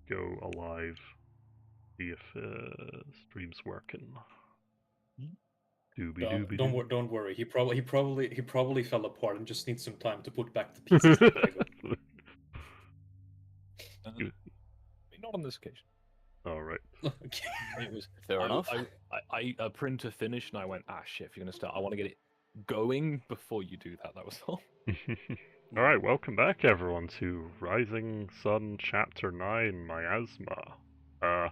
go alive. See if stream's working. Don't worry. He probably fell apart and just needs some time to put back the pieces of Lego. Not on this occasion. All right. Okay. It was Fair enough. I a printer finished and I went, shit, if you're gonna start, I want to get it going before you do that. That was all. All right, welcome back everyone to Rising Sun Chapter 9, Miasma.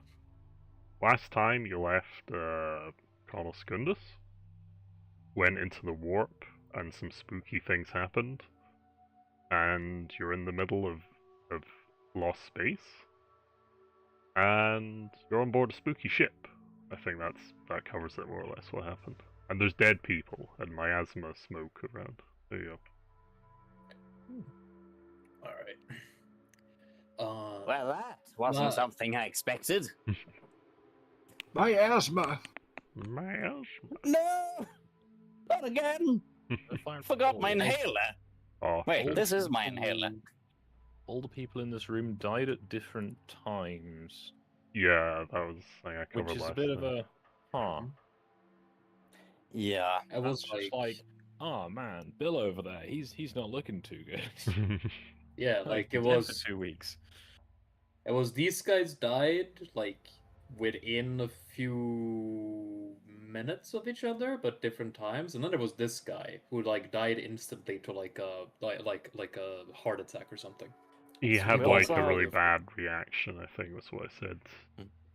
Last time you left Colonel Skundus, went into the warp, and some spooky things happened, and you're in the middle of lost space, and you're on board a spooky ship. I think that covers it more or less what happened. And there's dead people and miasma smoke around. There you go. Alright. Well, that wasn't something I expected. Miasma! Miasma. No! Not again! Forgot my inhaler. Oh, Wait, this is my inhaler. All the people in this room died at different times. yeah, that was something I covered Which is last a bit of time. a... Yeah. It was just like, oh man, Bill over there, he's not looking too good. yeah, like it He's dead was for 2 weeks. It was these guys died like within a few minutes of each other, but different times, and then there was this guy who like died instantly to like a heart attack or something. He had we like also a really have- bad reaction, I think was what I said.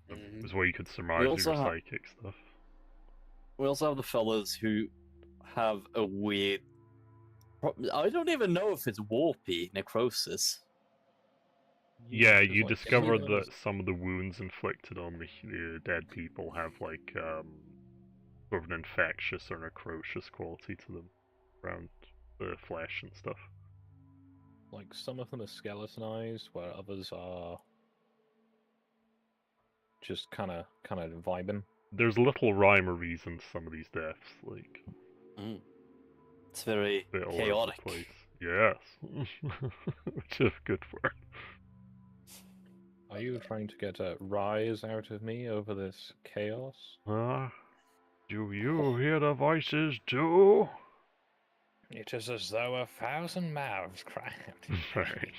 It was where you could surmise We your also have- psychic stuff. We also have the fellas who have a weird... I don't even know if it's warpy necrosis. Yeah, there's, you like, discovered some of that some of the wounds inflicted on the dead people have like sort of an infectious or necrocious quality to them around the flesh and stuff. Like some of them are skeletonized, where others are just kind of vibing. There's little rhyme or reason to some of these deaths, like It's very a bit all over the chaotic. place. Yes, which is good word. Are you trying to get a rise out of me over this chaos? Do you hear the voices too? It is as though 1,000 mouths cry out. Right.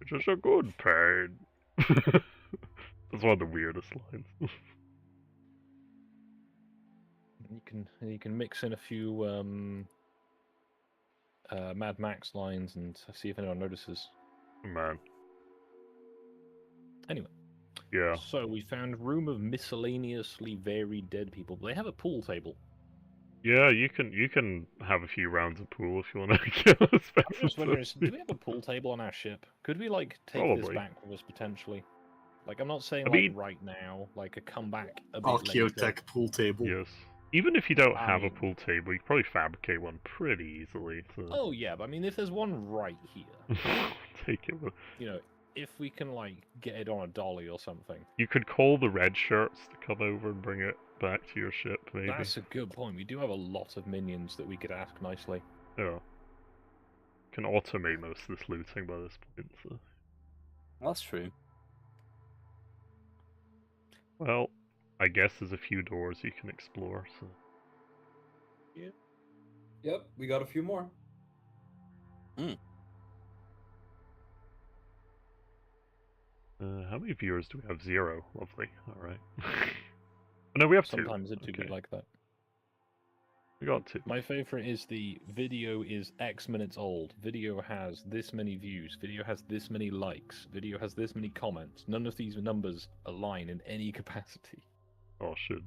It is a good pain. That's one of the weirdest lines. You can mix in a few Mad Max lines and see if anyone notices. Man. Anyway. Yeah. So we found room of miscellaneously varied dead people. They have a pool table. Yeah, you can have a few rounds of pool if you want to kill us. I'm just wondering, do we have a pool table on our ship? Could we like take this Probably. back with us potentially? Like I'm not saying I like mean- right now, like a comeback a bit later. Archaeotech pool table. Yes. Even if you don't have a mean- pool table, you can probably fabricate one pretty easily. So. Oh yeah, but I mean if there's one right here, Take it. you know, if we can like get it on a dolly or something. You could call the red shirts to come over and bring it back to your ship, maybe. That's a good point. We do have a lot of minions that we could ask nicely. Yeah. Can automate most of this looting by this point, so. That's true. Well, I guess there's a few doors you can explore, so. Yep, we got a few more. How many viewers do we have? 0. Lovely. Alright. No, we have 2. Sometimes it do be Okay. like that. We got 2. My favorite is the video is X minutes old. Video has this many views. Video has this many likes. Video has this many comments. None of these numbers align in any capacity. Oh, shit.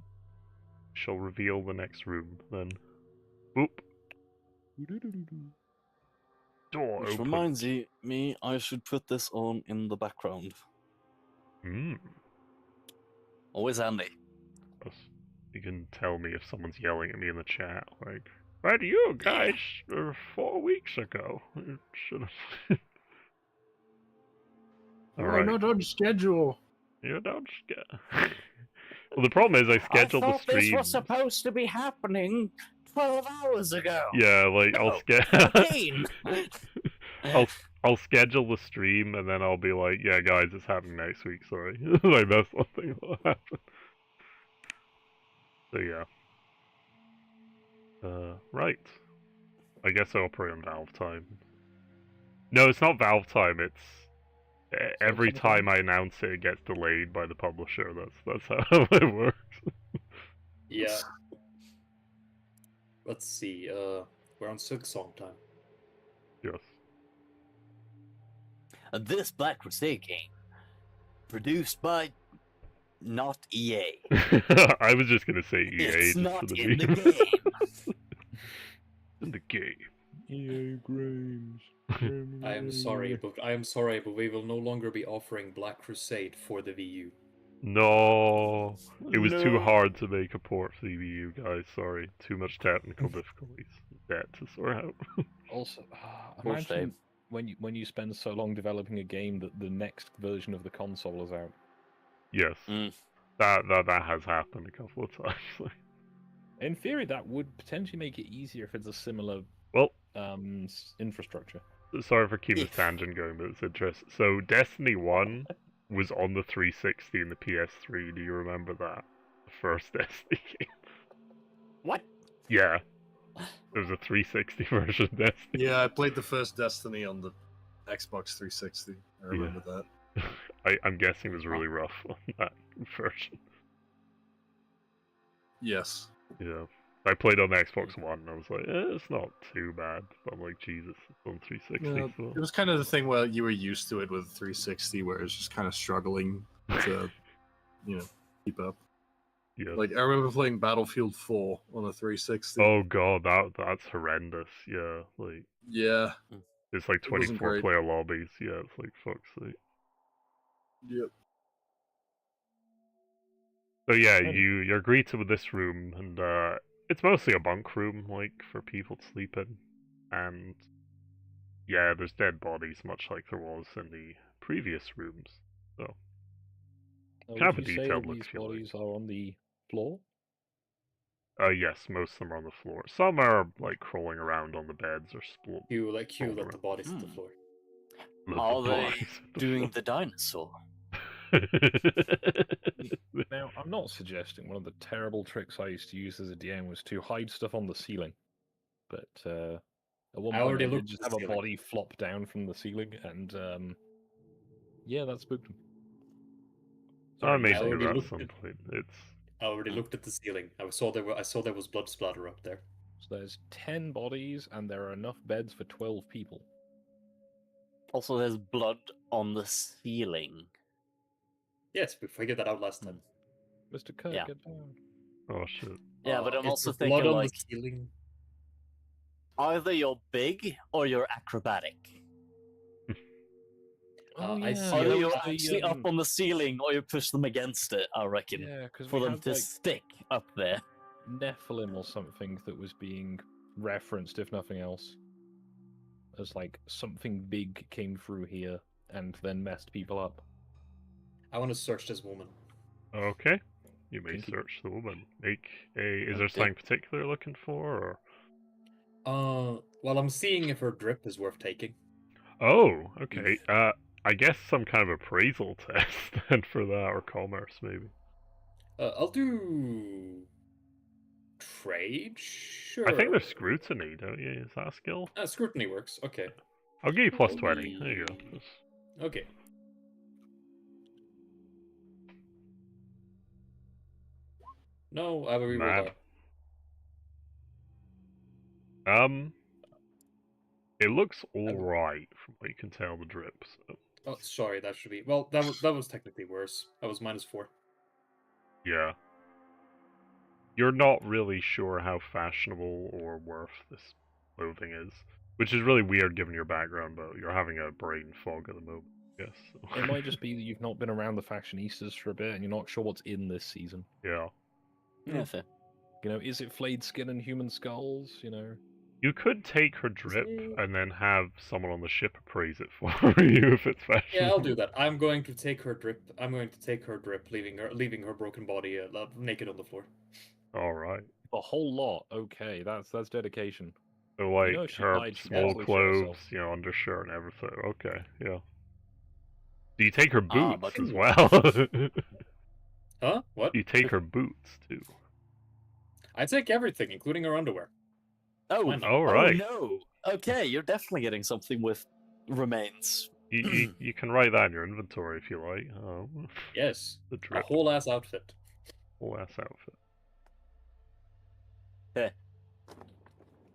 Shall reveal the next room, then. Oop. Door Which open. reminds me, I should put this on in the background. Always handy. Yes. You can tell me if someone's yelling at me in the chat, like, where do you guys 4 weeks ago? You should have. We're not on schedule. You don't Well, the problem is I scheduled the stream. this was supposed to be happening 12 hours ago. Yeah, like I'll No, schedule. 14. I'll schedule the stream and then I'll be like, yeah, guys, it's happening next week. Sorry, like that's one thing that'll happen. So yeah. Right. I guess I operate on Valve time. No, it's not Valve time. It's every time I announce it, it gets delayed by the publisher. That's how it works. Yeah. Let's see. We're on Silk Song time. Yes. This Black Crusade game, produced by not EA. I was just gonna say EA. It's just not for the in the memes. game. In the game. EA Grames. I am sorry, but we will no longer be offering Black Crusade for the VU. No, it was too No. hard to make a port for the Wii U, guys. Sorry, too much technical difficulties. Debt to sort out. Also, Poor imagine when you spend so long developing a game that the next version of the console is out. Yes, that has happened a couple of times. In theory, that would potentially make it easier if it's a similar Well, infrastructure. sorry for keeping this tangent going, but it's interesting. So Destiny 1 was on the 360 and the PS3. Do you remember that? The first Destiny game. What? Yeah. There was a 360 version of Destiny. Yeah, I played the first Destiny on the Xbox 360. I remember that. I'm guessing it was really rough on that version. Yes. Yeah. I played on the Xbox One and I was like, it's not too bad. But I'm like, Jesus, it's on 360. Yeah, So... it was kind of the thing where you were used to it with 360, where it was just kind of struggling to, keep up. Yeah. Like, I remember playing Battlefield 4 on a 360. Oh god, that's horrendous. Yeah, like Yeah. it's like It wasn't 24 great. player lobbies. Yeah, it's like fuck's sake. Yep. So yeah, you agree to this room, and it's mostly a bunk room, like for people to sleep in, and yeah, there's dead bodies, much like there was in the previous rooms. So can have a Would you say detailed that look these if you like. bodies are on the floor? Yes, most of them are on the floor. Some are like crawling around on the beds or split. You let the bodies hit the floor. Are they doing the dinosaur? Now, I'm not suggesting one of the terrible tricks I used to use as a DM was to hide stuff on the ceiling, but at one point I did just have a body flop down from the ceiling, and yeah, that spooked him. I may do that at some point. I already looked at the ceiling. I saw there was blood splatter up there. So there's 10 bodies, and there are enough beds for 12 people. Also, there's blood on the ceiling. Yes, we figured that out last time. Mr. Kirk, Yeah. get down. Oh shit. Yeah, but I'm Is also there blood thinking, on like, the ceiling? either you're big or you're acrobatic. I see. Either Yeah, you're actually up on the ceiling or you push them against it, I reckon. Yeah, because for them to stick up there. Nephilim or something that was being referenced, if nothing else, as like something big came through here and then messed people up. I want to search this woman. Okay. You may search the woman. Is there something particular you're looking for, or? Well, I'm seeing if her drip is worth taking. Oh, okay. I guess some kind of appraisal test then for that, or commerce maybe. I'll do trade. Sure. I think there's scrutiny, don't you? Is that a skill? Scrutiny works. Okay. I'll give you plus 20. There you go. Okay. No, I will reroll that. It looks alright from what you can tell the drip. So. Oh, sorry, that should be. Well, that was technically worse. That was -4. Yeah. You're not really sure how fashionable or worth this clothing is, which is really weird given your background, but you're having a brain fog at the moment, I guess. So. It might just be that you've not been around the fashionistas for a bit and you're not sure what's in this season. Yeah. Yeah, fair. You know, is it flayed skin and human skulls? You know. You could take her drip and then have someone on the ship appraise it for you if it's fashionable. Yeah, I'll do that. I'm going to take her drip. Leaving her broken body naked on the floor. All right. A whole lot. Okay, that's dedication. So like know she her died, she small probably shot herself. clothes, undershirt and everything. Okay, yeah. Do you take her Ah, boots but- as well? Huh? What? You take her boots too. I take everything, including her underwear. Oh, Why not? All right. Oh no. Okay, you're definitely getting something with remains. You can write that in your inventory if you like. Oh, Yes. the A drip. whole ass outfit. Whole ass outfit. Yeah.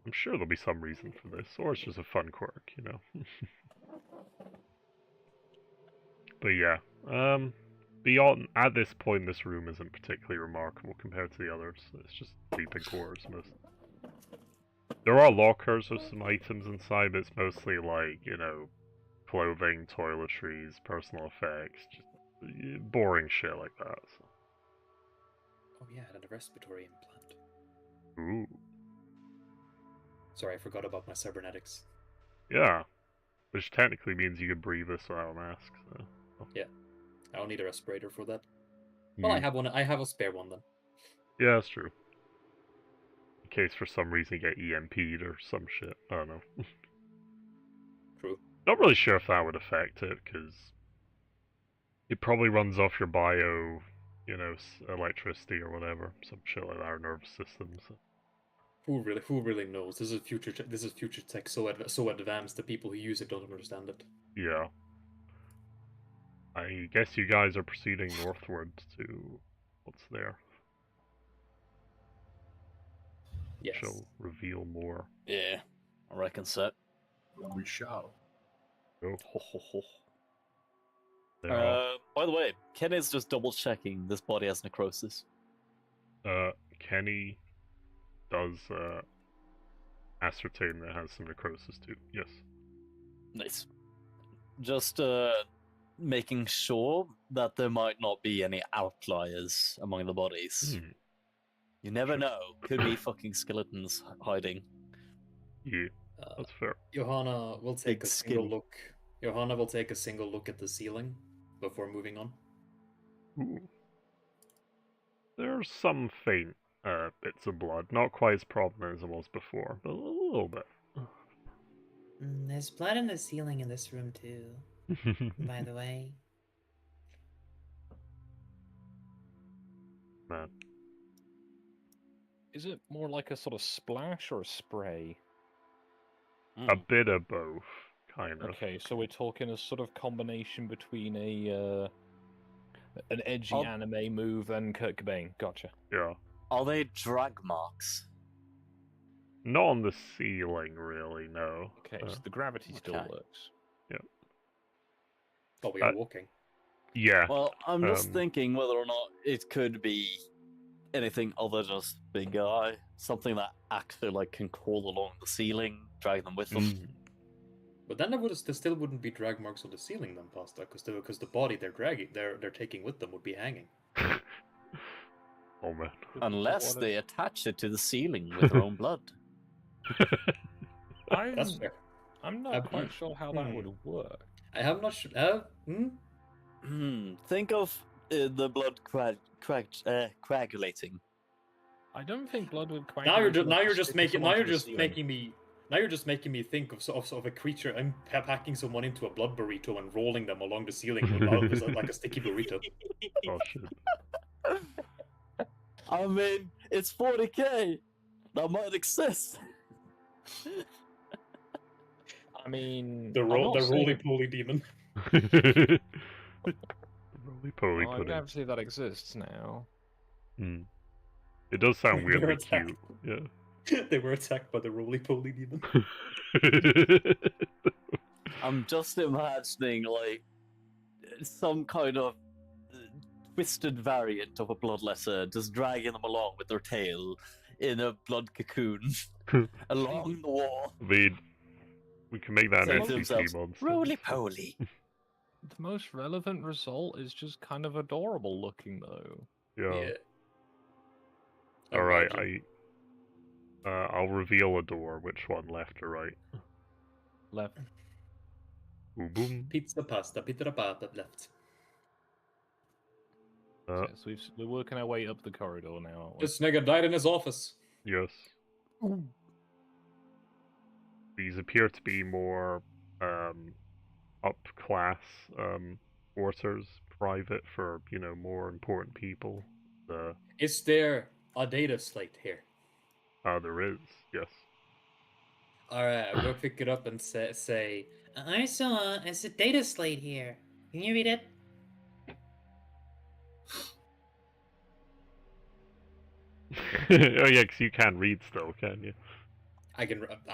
I'm sure there'll be some reason for this, or it's just a fun quirk, But yeah, beyond at this point, this room isn't particularly remarkable compared to the others. It's just sleeping quarters. There are lockers with some items inside, but it's mostly like clothing, toiletries, personal effects, just boring shit like that. So. Oh yeah, and a respiratory implant. Ooh, Sorry, I forgot about my cybernetics. yeah, which technically means you can breathe this without a mask. So. Yeah. I don't need a respirator for that. Well, I Mm. have one. I have a spare one then. Yeah, that's true. In case for some reason you get EMP'd or some shit. I don't know. True. Not really sure if that would affect it, because it probably runs off your bio, electricity or whatever, some shit like that, or nervous system. So. Who really knows? This is future. This is future tech so advanced. The people who use it don't understand it. Yeah. I guess you guys are proceeding northward to what's there. Yes. Shall reveal more. Yeah, I reckon so. We shall. Oh, Ho, ho, ho. there are. By the way, Ken is just double checking this body has necrosis. Kenny does ascertain that it has some necrosis too. Yes. Nice. Just making sure that there might not be any outliers among the bodies. Hmm. You never know. Could be fucking skeletons hiding. Yeah, that's fair. Johanna will take Big a single skinny. look. Johanna will take a single look at the ceiling before moving on. Ooh. There's some faint bits of blood. Not quite as prominent as it was before, but a little bit. There's blood in the ceiling in this room too, by the way. Man. Is it more like a sort of splash or a spray? A bit of both, kind of. Okay, so we're talking a sort of combination between an edgy I'll- anime move and Kurt Cobain. Gotcha. Yeah. Are they drag marks? Not on the ceiling, really, no. Okay, so the gravity still okay. works. Oh, we are walking. Yeah. Well, I'm just Um, thinking whether or not it could be anything other than just big guy, something that actually like can crawl along the ceiling, drag them with them. Mm. But then there still wouldn't be drag marks on the ceiling then, Pasta, because the body they're taking with them would be hanging. Oh man. Unless What they attach it to the ceiling with their own blood. That's fair. I'm not quite Hmm. sure how that would work. I have not. Think of the blood coagulating. I don't think blood would quite. Now you're just making me think of a creature packing someone into a blood burrito and rolling them along the ceiling like a sticky burrito. Oh shit. I mean, it's 40k. That might exist. I mean, The I'm not saying- roly-poly demon. Roly-poly Oh, I'm pudding. glad to see that exists now. Mm. It does sound They're weirdly attacked. cute. They were attacked by the roly-poly demon. Yeah. I'm just imagining like some kind of twisted variant of a bloodletter, just dragging them along with their tail in a blood cocoon along the wall. I mean, we can make that Say an to NPC themselves, monster. roly poly. The most relevant result is just kind of adorable looking, though. Yeah. Yeah. Alright, Imagine. I'll reveal a door. Which one, left or right? Left. Ooh, boom. Pizza pasta left. Okay, so we're working our way up the corridor now, aren't we? This nigga died in his office. Yes. these appear to be more up-class quarters, private for, you know, more important people. Is there a data slate here? There is, yes. Alright, I'll go pick it up and say I saw it's a data slate here. Can you read it? Oh yeah, because you can read still, can you? I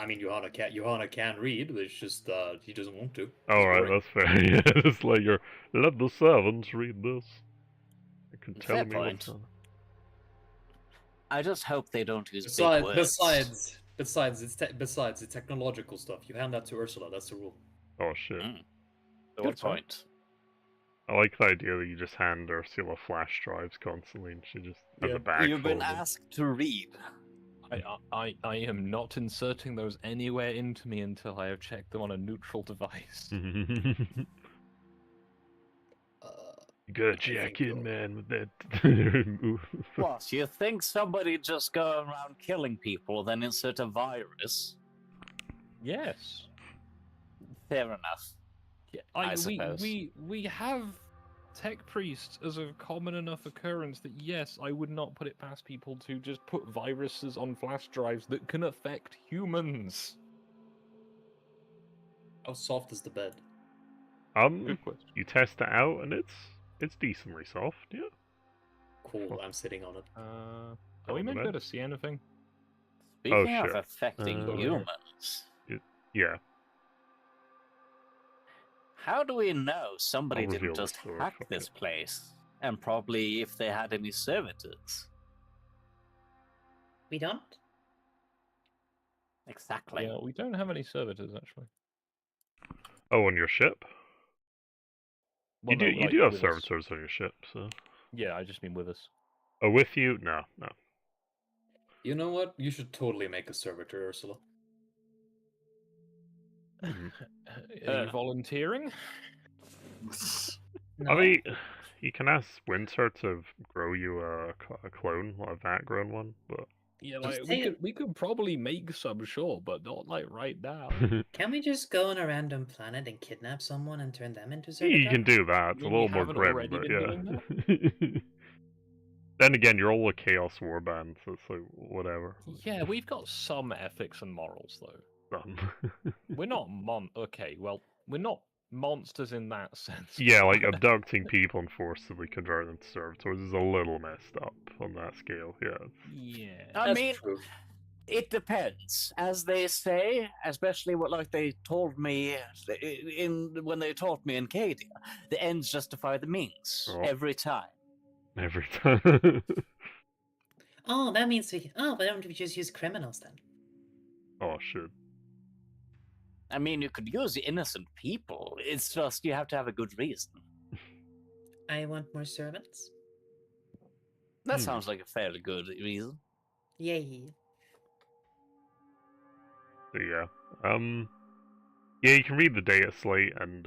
mean, Johanna can read, but it's just he doesn't want to. All right, that's fair. Yeah, it's like you're let the servants read this. It can tell Fair me point. what's on. I just hope they don't use big words. Besides the technological stuff, you hand that to Ursula. That's the rule. Oh shit! Good point. I like the idea that you just hand Ursula flash drives constantly, and she just has a bag. You've been asked to read. I am not inserting those anywhere into me until I have checked them on a neutral device. You gotta jack in, man, with that move. What, you think somebody just go around killing people, then insert a virus? Yes. Fair enough. Yeah, I suppose. We have tech priests as a common enough occurrence that yes, I would not put it past people to just put viruses on flash drives that can affect humans. How soft is the bed? Good question. You test it out, and it's decently soft. Yeah. Cool. I'm sitting on it. Are we meant to be able to see anything? Speaking of sure. affecting humans, Yeah. how do we know somebody I'll reveal didn't the just story, hack fuck this it. place? And probably if they had any servitors. We don't? Exactly. Yeah, we don't have any servitors actually. Oh, on your ship? Well, you no, you like, do have with us. servitors on your ship, so. Yeah, I just mean with us. Oh, with you? No. You know what? You should totally make a servitor, Ursula. Are you volunteering? No. I mean, you can ask Winter to grow you a clone, a vat-grown one, but... Yeah, like Just we could probably make some, sure, but not like right now. Can we just go on a random planet and kidnap someone and turn them into You servitor? can do that. It's a We little more haven't grim, already but been yeah. Then again, you're all a Chaos Warband, so it's like, whatever. Yeah, we've got some ethics and morals, though. Some. We're not okay, well, we're not monsters in that sense. Yeah, like abducting people and forcibly converting them to servitors is a little messed up on that scale, yeah. Yeah. I That's mean, true. it depends, as they say, especially what like they told me when they taught me in Cadia. The ends justify the means Oh. every time. Every time. Oh, that means we. Oh, but don't we just use criminals then? Oh, shit. I mean, you could use innocent people. It's just you have to have a good reason. I want more servants. That sounds like a fairly good reason. Yay. So, yeah. Yeah, you can read the data slate, and,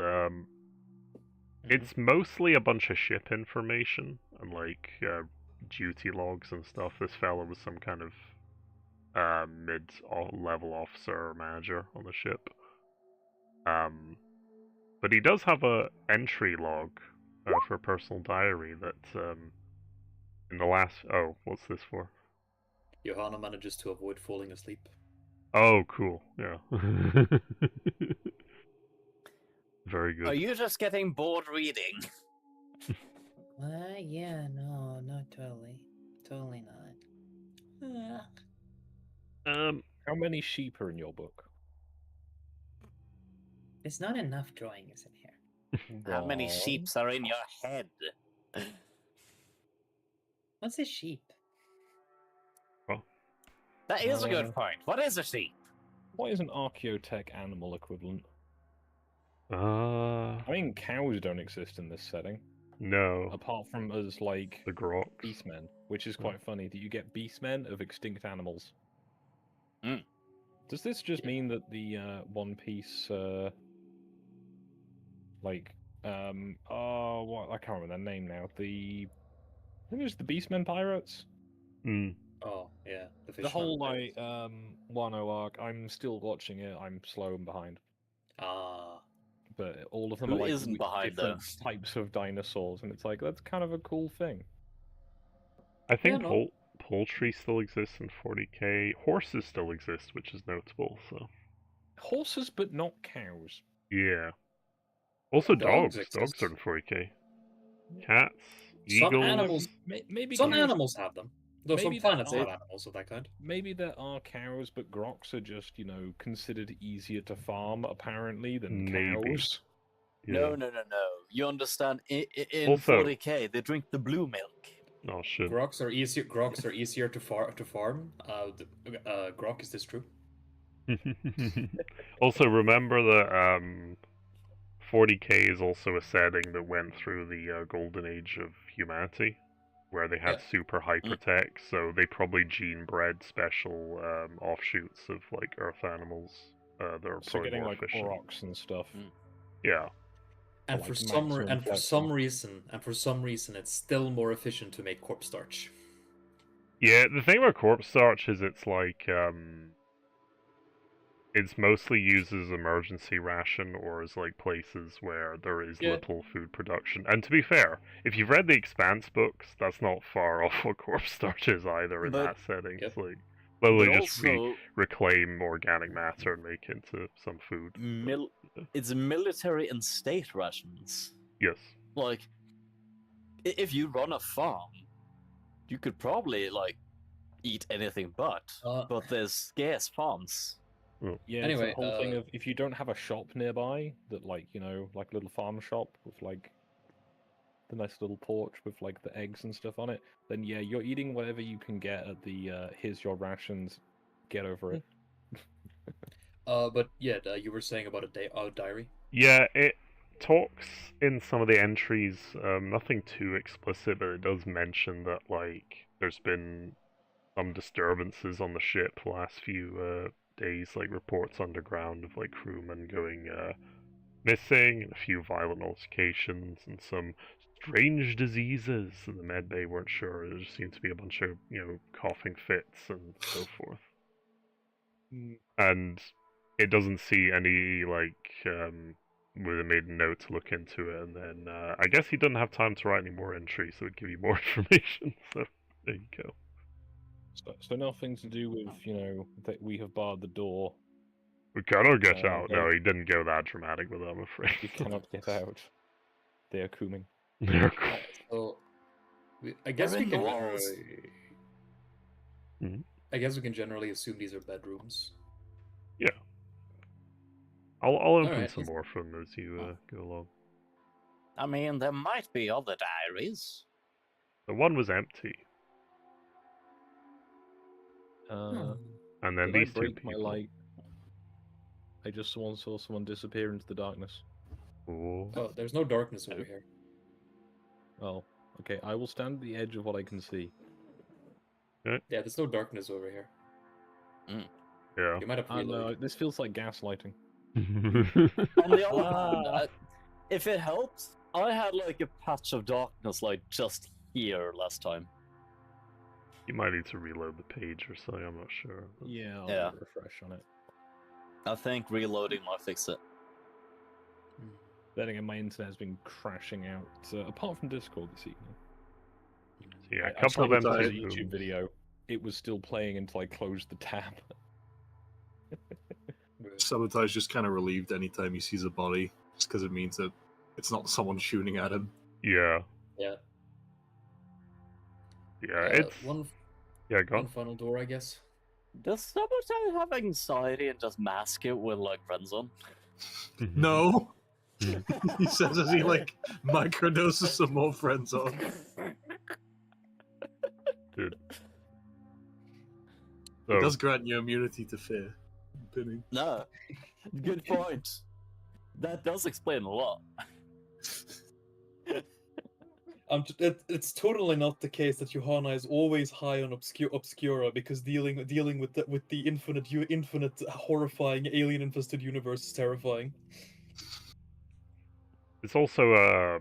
it's mostly a bunch of ship information, and, like, duty logs and stuff. This fellow was some kind of, mid-level officer or manager on the ship. But he does have a entry log, for a personal diary that, in the last... Oh, what's this for? Johanna manages to avoid falling asleep. Oh, cool. Yeah. Very good. Are you just getting bored reading? Yeah, no, totally. Totally not. How many sheep are in your book? There's not enough drawings in here. How many sheeps are in your head? What's a sheep? That is a good point. What is a sheep? What is an archaeotech animal equivalent? Uh, I mean, cows don't exist in this setting. No. Apart from as, like, The Groks. beastmen, which is quite funny that you get beastmen of extinct animals. Mm. Does this just mean that the One Piece, like, what, I can't remember their name now. I think it's the Beastmen Pirates? Mm. Oh yeah, the The fish. whole like Wano arc, I'm still watching it. I'm slow and behind. Ah, But all of them Who are like isn't behind, different types of dinosaurs, and it's like that's kind of a cool thing. I think Yeah, no. poultry still exists in 40k. Horses still exist, which is notable. So Horses, but not cows. yeah. Also Dogs dogs. exist. Dogs are in 40k. Cats, Some eagles. animals. Maybe Some cows. animals have them. Though some Maybe there planets are- have animals of that kind. Maybe there are cows, but groks are just considered easier to farm apparently than Maybe. cows. Yeah. No. You understand? In Also- 40k, they drink the blue milk. Oh shit. Groks are easier. Groks are easier to farm. Grok, is this true? Also, remember that 40k is also a setting that went through the golden age of humanity, where they had Yeah. super hypertech, so they probably gene bred special offshoots of like Earth animals that are So probably getting more like efficient. aurochs and stuff. Yeah. And like for some maximum reason, it's still more efficient to make corpse starch. Yeah, the thing about corpse starch is it's like it's mostly used as emergency ration or as like places where there is Yeah. little food production. And to be fair, if you've read the Expanse books, that's not far off what corpse starch is either in But- that setting. Yep. It's like literally But just also, reclaim organic matter and make it into some food. it's military and state rations. Yes. Like, if you run a farm, you could probably like eat anything but there's scarce farms. Yeah, Anyway, it's the whole thing of if you don't have a shop nearby that like like a little farm shop with like the nice little porch with like the eggs and stuff on it, then yeah, you're eating whatever you can get at the here's your rations, get over it. But yeah, you were saying about a diary. Yeah, it talks in some of the entries, nothing too explicit, but it does mention that like there's been some disturbances on the ship the last few days, like reports underground of like crewmen going missing, and a few violent altercations, and some strange diseases. And the medbay weren't sure. There just seemed to be a bunch of coughing fits and so forth. And it doesn't see any like where they made a note to look into it, and then I guess he doesn't have time to write any more entries, so it'd give you more information. So there you go. So nothing to do with that we have barred the door. We cannot get out. they- No, he didn't go that dramatic with it, I'm afraid. We cannot get out. They are cooming. They're cool. So, I guess They're we in the can. walls. Mhm. I guess we can generally assume these are bedrooms. Yeah. I'll open Alright, some let's- more from as you go along. I mean, there might be other diaries. The one was empty, and then Did I these two break my people. light? I just saw someone disappear into the darkness. Oh. Oh, there's no darkness over here. Oh, okay. I will stand at the edge of what I can see. Yeah, there's no darkness over here. Yeah. You might have I know reloaded. this feels like gaslighting. On the other hand, if it helps, I had like a patch of darkness like just here last time. You might need to reload the page or something, I'm not sure. Yeah, I'll Yeah. refresh on it. I think reloading might fix it. Then again, my internet has been crashing out, apart from Discord this evening. So yeah, I a couple of started empty a YouTube rooms. video. It was still playing until I closed the tab. Sabotage just kind of relieved anytime he sees a body, just because it means that it's not someone shooting at him. Yeah. Yeah. Yeah, it's... one Yeah, go one on. final door, I guess. Does Sabotage have anxiety and just mask it with like friends on? No! He says as he like microdoses some more friends on. Dude. It So, does grant you immunity to fear. Pinning. No. Good point. That does explain a lot. It's totally not the case that Johanna is always high on obscura because dealing with the infinite horrifying alien infested universe is terrifying. it's also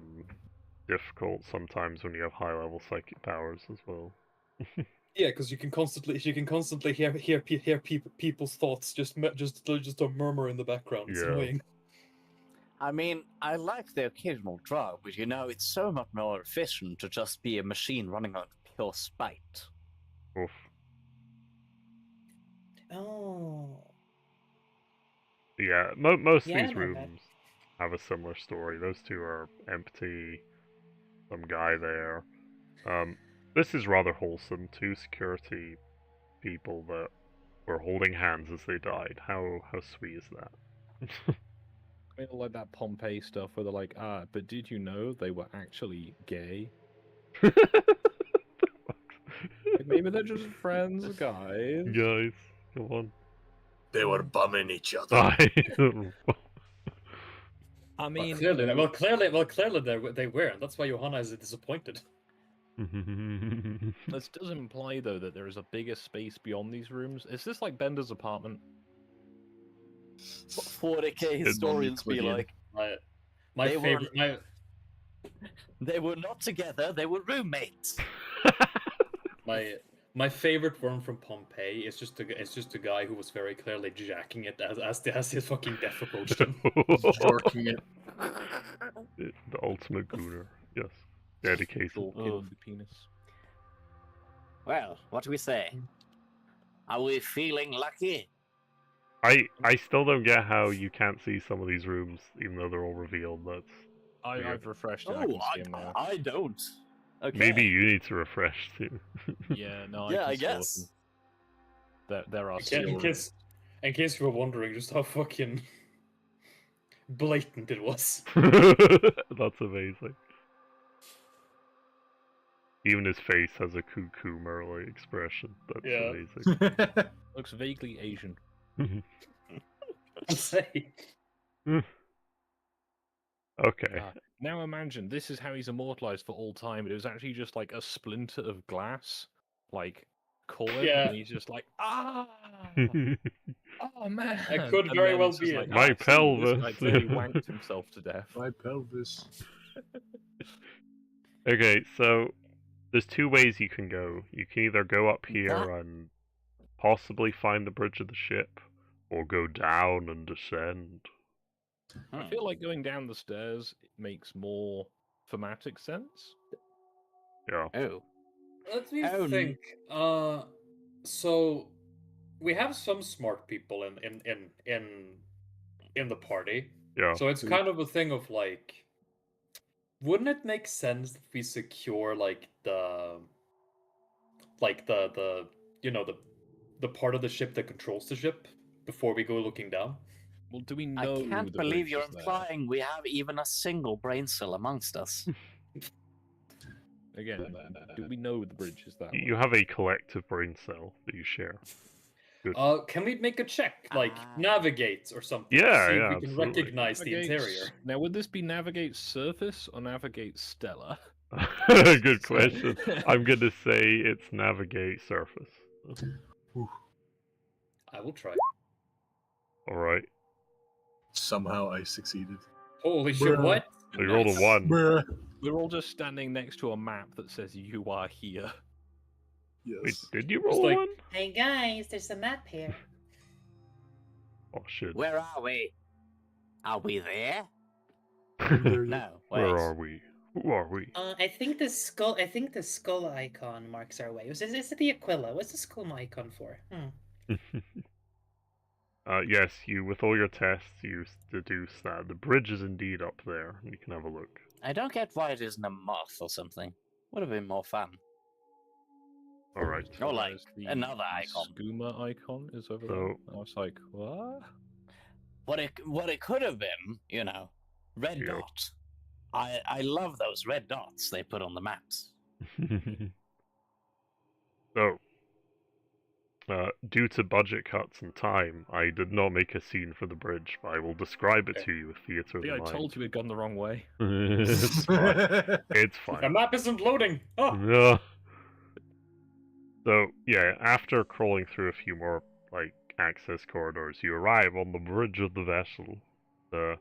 difficult sometimes when you have high level psychic powers as well. Yeah, because you can constantly hear people's thoughts, just a murmur in the background. It's Yeah. annoying. I mean, I like the occasional drug, but it's so much more efficient to just be a machine running on pure spite. Oof. Oh. Yeah, most Yeah, I of these know that. rooms have a similar story. Those two are empty. Some guy there. This is rather wholesome. Two security people that were holding hands as they died. How sweet is that? I mean, like that Pompeii stuff where they're like, but did you know they were actually gay? Like, maybe they're just friends, guys. Guys, come on. They were bumming each other. I mean, Well, clearly they weren't. That's why Johanna is disappointed. this does imply though that there is a bigger space beyond these rooms. Is this like Bender's apartment? 40k historians be like, My They favorite. they were not together, they were roommates. My favorite one from Pompeii is just a guy who was very clearly jacking it as his fucking death approached him. Jorking it. The ultimate gooner. Yes. Dedicated. With the penis. Well, what do we say? Are we feeling lucky? I still don't get how you can't see some of these rooms, even though they're all revealed. That's weird. I've refreshed it. I can see him now. I don't. Okay. Maybe you need to refresh too. Yeah, no. Yeah, I I can sort guess. there are In case you were wondering just how fucking blatant it was. That's amazing. Even his face has a cuckoo Merle expression. That's amazing. Looks vaguely Asian. I'll say. Okay. Now imagine this is how he's immortalized for all time. It was actually just like a splinter of glass, like caught him, and he's just like, oh man. It could very well be it. My pelvis. This guy clearly wanked himself to death. My pelvis. Okay, so there's two ways you can go. You can either go up here and possibly find the bridge of the ship, or go down and descend. I feel like going down the stairs makes more thematic sense. Yeah. Oh. Let me think. So we have some smart people in the party. Yeah. So it's kind of a thing of like, wouldn't it make sense if we secure like the part of the ship that controls the ship before we go looking down? Well, do we know? I can't the believe bridge you're is there? implying we have even a single brain cell amongst us. Again, do we know the bridge is that way? You have a collective brain cell that you share. Good. Can we make a check, like navigate or something? Yeah, to see yeah, if we absolutely. can recognize the interior. Now, would this be navigate surface or navigate stellar? Good question. I'm gonna say it's navigate surface. I will try. Alright. Somehow I succeeded. Holy shit, what? So you rolled a 1. Bruh. We're all just standing next to a map that says you are here. Yes. Wait, did you roll like- a 1? Hey guys, there's a map here. Oh shit. Where are we? Are we there? There No. Wait. Where are we? Who are we? I think the skull icon marks our way. Is it the Aquila? What's the skull icon for? Yes, with all your tests, you deduce that the bridge is indeed up there. You can have a look. I don't get why it isn't a moth or something. Would have been more fun. Alright. Or like Whereas the another icon. Skooma icon is over So- there. I was like, what? What it could have been, red Yeah. dot. I love those red dots they put on the maps. So, due to budget cuts and time, I did not make a scene for the bridge, but I will describe it to you with theatre of See, the I mind. told you we'd gone the wrong way. It's fine. It's The fine. map isn't loading. Oh, Yeah. So, yeah, after crawling through a few more, access corridors, you arrive on the bridge of the vessel. oh.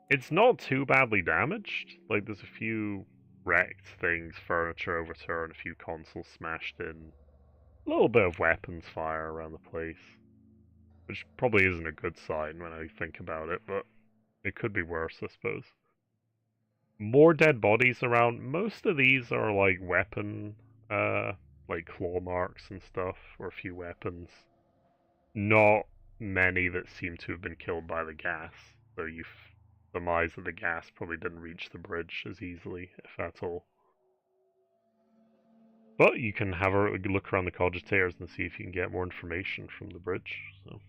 It's not too badly damaged. There's a few wrecked things, furniture overturned, a few consoles smashed in, a little bit of weapons fire around the place, which probably isn't a good sign when I think about it, but it could be worse, I suppose. More dead bodies around. Most of these are like weapon, like claw marks and stuff, or a few weapons. Not many that seem to have been killed by the gas, though you surmise that the gas probably didn't reach the bridge as easily, if at all. But you can have a look around the cogitators and see if you can get more information from the bridge. So.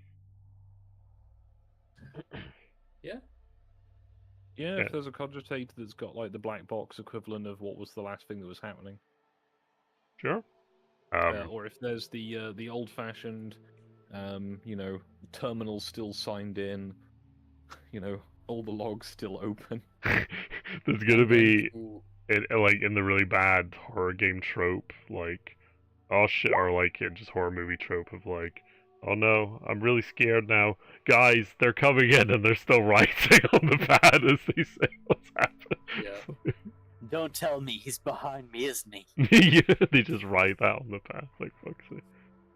Yeah. Yeah, if there's a cogitator that's got like the black box equivalent of what was the last thing that was happening. Sure. Or if there's the old-fashioned, terminal still signed in, all the logs still open. There's gonna be in the really bad horror game trope, like, oh shit, or like just horror movie trope of like, oh no, I'm really scared now. Guys, they're coming in and they're still writing on the pad as they say what's happening. Yeah. Don't tell me he's behind me, isn't he? Yeah, they just write that on the pad, like fuck's sake.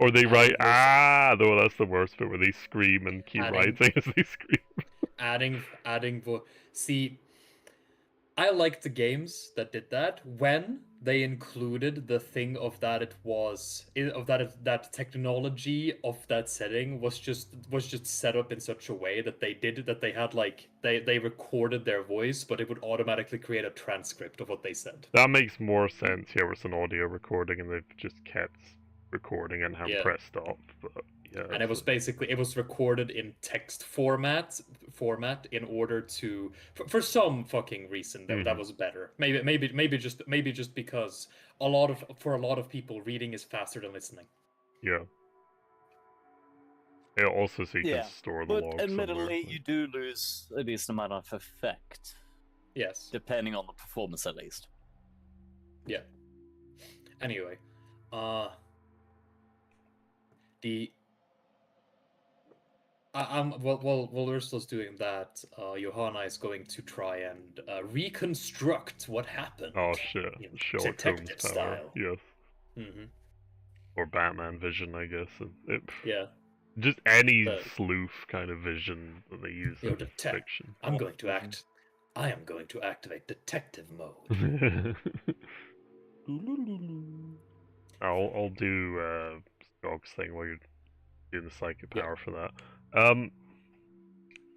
Or they write, though that's the worst bit where they scream and keep writing as they scream. See, I liked the games that did that when they included the thing of that that technology of that setting was just set up in such a way that they had like they recorded their voice, but it would automatically create a transcript of what they said. That makes more sense here with an audio recording, and they've just kept recording and haven't pressed stop. But yeah, and it was recorded in text format in order to for some fucking reason that was better. Maybe just because for a lot of people reading is faster than listening. Yeah. It also so you can store the logs. But admittedly, you do lose a decent amount of effect. Yes. Depending on the performance, at least. Yeah. Anyway, while Ursula's doing that, Johanna is going to try and reconstruct what happened. Oh shit! Sherlock Holmes power. Style. Yes. Mm-hmm. Or Batman vision, I guess. Yeah. Just any sleuth kind of vision that they use in fiction. I am going to activate detective mode. I'll do Skog's thing while you're doing the psychic power for that.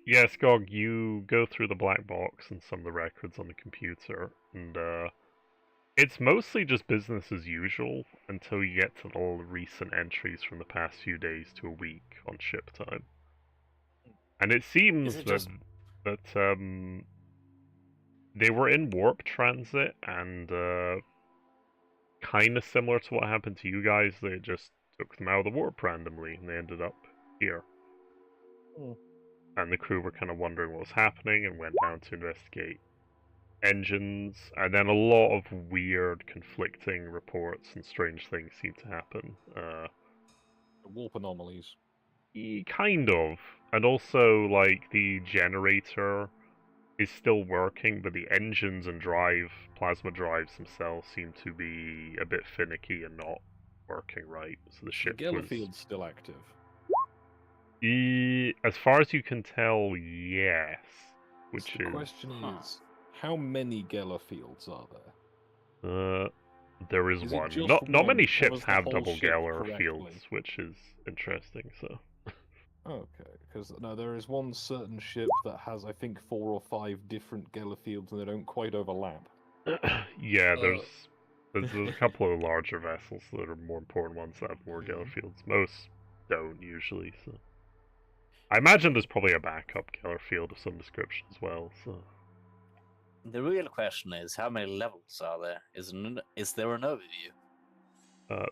Yeah, Skog, you go through the black box and some of the records on the computer, and it's mostly just business as usual until you get to the recent entries from the past few days to a week on ship time. And it seems that they were in warp transit, and kind of similar to what happened to you guys, they just took them out of the warp randomly, and they ended up here. And the crew were kind of wondering what was happening and went down to investigate engines, and then a lot of weird conflicting reports and strange things seem to happen. Warp anomalies. Kind of. And also, like, the generator is still working, but the engines and plasma drives themselves seem to be a bit finicky and not working right. So the ship Gellerfield's still active. As far as you can tell, yes. Which the question is, how many Gellerfields are there? There is one. Not many ships have double Geller fields, which is interesting. So. Okay, because there is one certain ship that has, I think, 4 or 5 different Geller fields, and they don't quite overlap. Yeah, there's a couple of larger vessels that are more important ones that have more Geller fields. Most don't usually. So. I imagine there's probably a backup Geller field of some description as well. So. The real question is, how many levels are there? Is there an overview?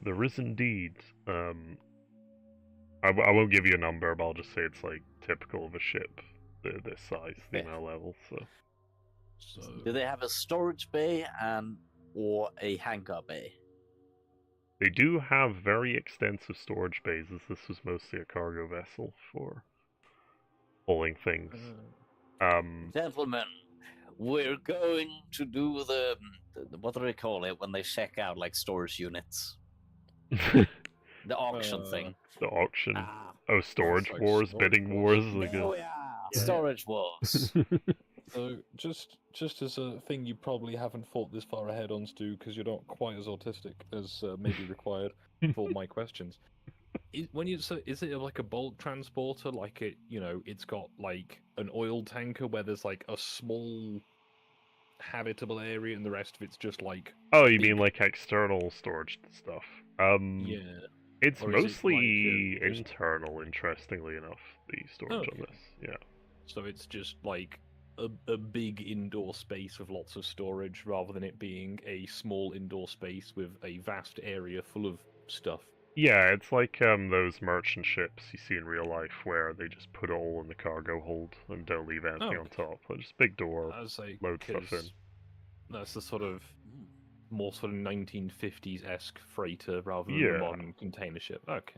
There is indeed. I won't give you a number, but I'll just say it's like typical of a ship this size, the amount of levels. So. Do they have a storage bay or a hangar bay? They do have very extensive storage bays, as this was mostly a cargo vessel for pulling things. Gentlemen, we're going to do the what do they call it when they check out like storage units? The auction thing. The auction. Ah, Oh, storage like wars, storage bidding wars. wars. Like oh yeah, storage wars. So just as a thing you probably haven't thought this far ahead on, Stu, because you're not quite as autistic as may be required for my questions. Is it like a bulk transporter? Like it's got like an oil tanker where there's like a small habitable area and the rest of it's just like. Oh, you mean like external storage stuff? Yeah. It's Or is it mostly like, just- internal, interestingly enough, the storage on Okay. this. Yeah. So it's just like a big indoor space with lots of storage rather than it being a small indoor space with a vast area full of stuff. Yeah, it's like those merchant ships you see in real life where they just put it all in the cargo hold and don't leave anything on top. Just big door, I was like, load stuff in. That's the sort of more sort of 1950s-esque freighter rather than Yeah. the modern container ship. Okay.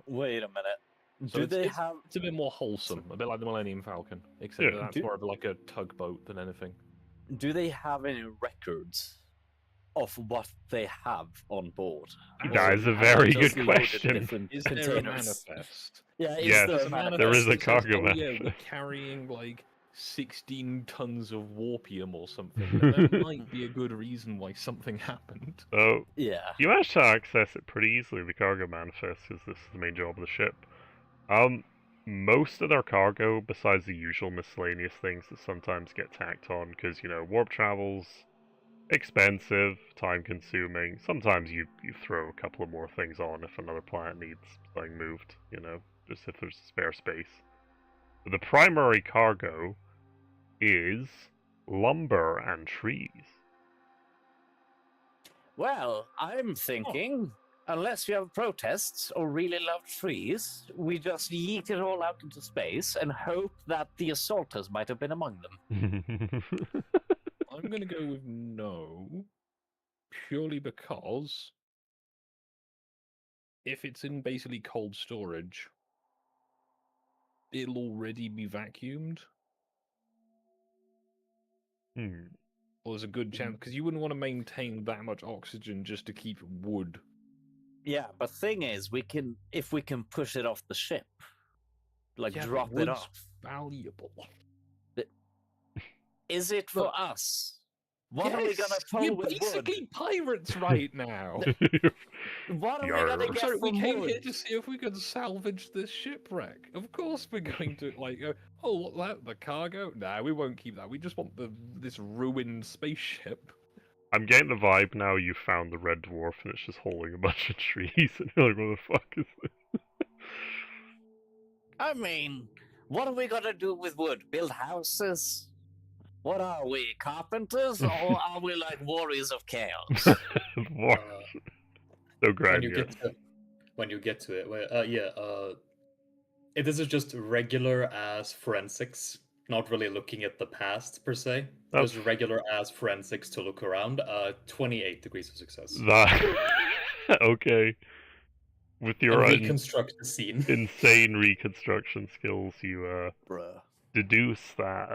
Wait a minute. So Do they have? It's a bit more wholesome, a bit like the Millennium Falcon, except Yeah. that that's more of like a tugboat than anything. Do they have any records of what they have on board? That is a Or very have they just good loaded question. different Is there a containers? manifest? Yeah, Yes, there a There's manifest? there is a that says, cargo oh, yeah, we're manifest. carrying like 16 tons of warpium or something. And that might be a good reason why something happened. So, Yeah. you manage to access it pretty easily, the cargo manifest, because this is the main job of the ship. Most of their cargo, besides the usual miscellaneous things that sometimes get tacked on, because, warp travel's expensive, time-consuming. Sometimes you throw a couple of more things on if another planet needs something moved, just if there's spare space. But the primary cargo is lumber and trees. Well, I'm thinking, unless you have protests or really love trees, we just yeet it all out into space and hope that the assaulters might have been among them. I'm going to go with no, purely because if it's in basically cold storage, it'll already be vacuumed. Well, there's a good chance, because you wouldn't want to maintain that much oxygen just to keep wood. Yeah, but thing is, if we can push it off the ship, like Yeah, but drop it wood's off. valuable. Is it for us? What are we gonna Yes, pull we're with basically wood? pirates right now. What are we Yarr. gonna get Sorry, we from came wood? here to see if we could salvage this shipwreck. Of course we're going to, go, oh, what, that, the cargo? Nah, we won't keep that. We just want this ruined spaceship. I'm getting the vibe now you found the red dwarf and it's just holding a bunch of trees and you're like, what the fuck is this? I mean, what are we gonna do with wood? Build houses? What are we, carpenters, or are we like warriors of chaos? Dwarf. So grand, when you get to it, this is just regular ass forensics, not really looking at the past per se. Just regular ass forensics to look around. 28 degrees of success. Okay. With your and reconstruct the scene. insane reconstruction skills, you Bruh. deduce that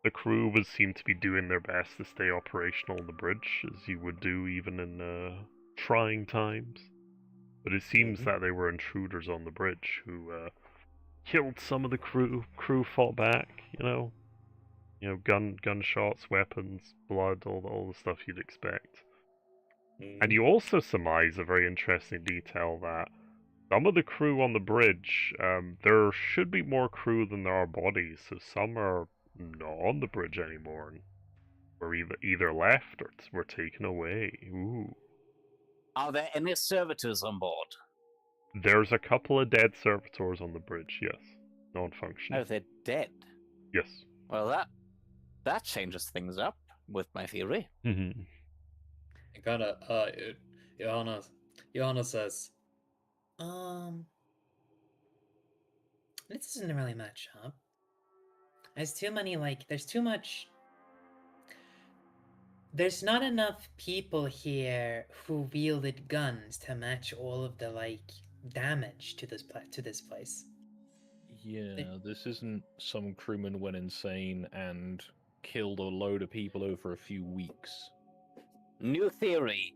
the crew would seem to be doing their best to stay operational on the bridge, as you would do even in trying times. But it seems that they were intruders on the bridge who killed some of the crew. Crew fought back, gunshots, weapons, blood, all the stuff you'd expect. And you also surmise a very interesting detail that some of the crew on the bridge, there should be more crew than there are bodies, so some are not on the bridge anymore and were either left or were taken away. Ooh. Are there any servitors on board? There's a couple of dead servitors on the bridge, yes. Non-functioning. Oh, they're dead. Yes. Well, that changes things up with my theory. Mm-hmm. Johanna says, this doesn't really match up. There's too many, there's not enough people here who wielded guns to match all of the, damage to this place. Yeah, this isn't some crewman went insane and killed a load of people over a few weeks. New theory.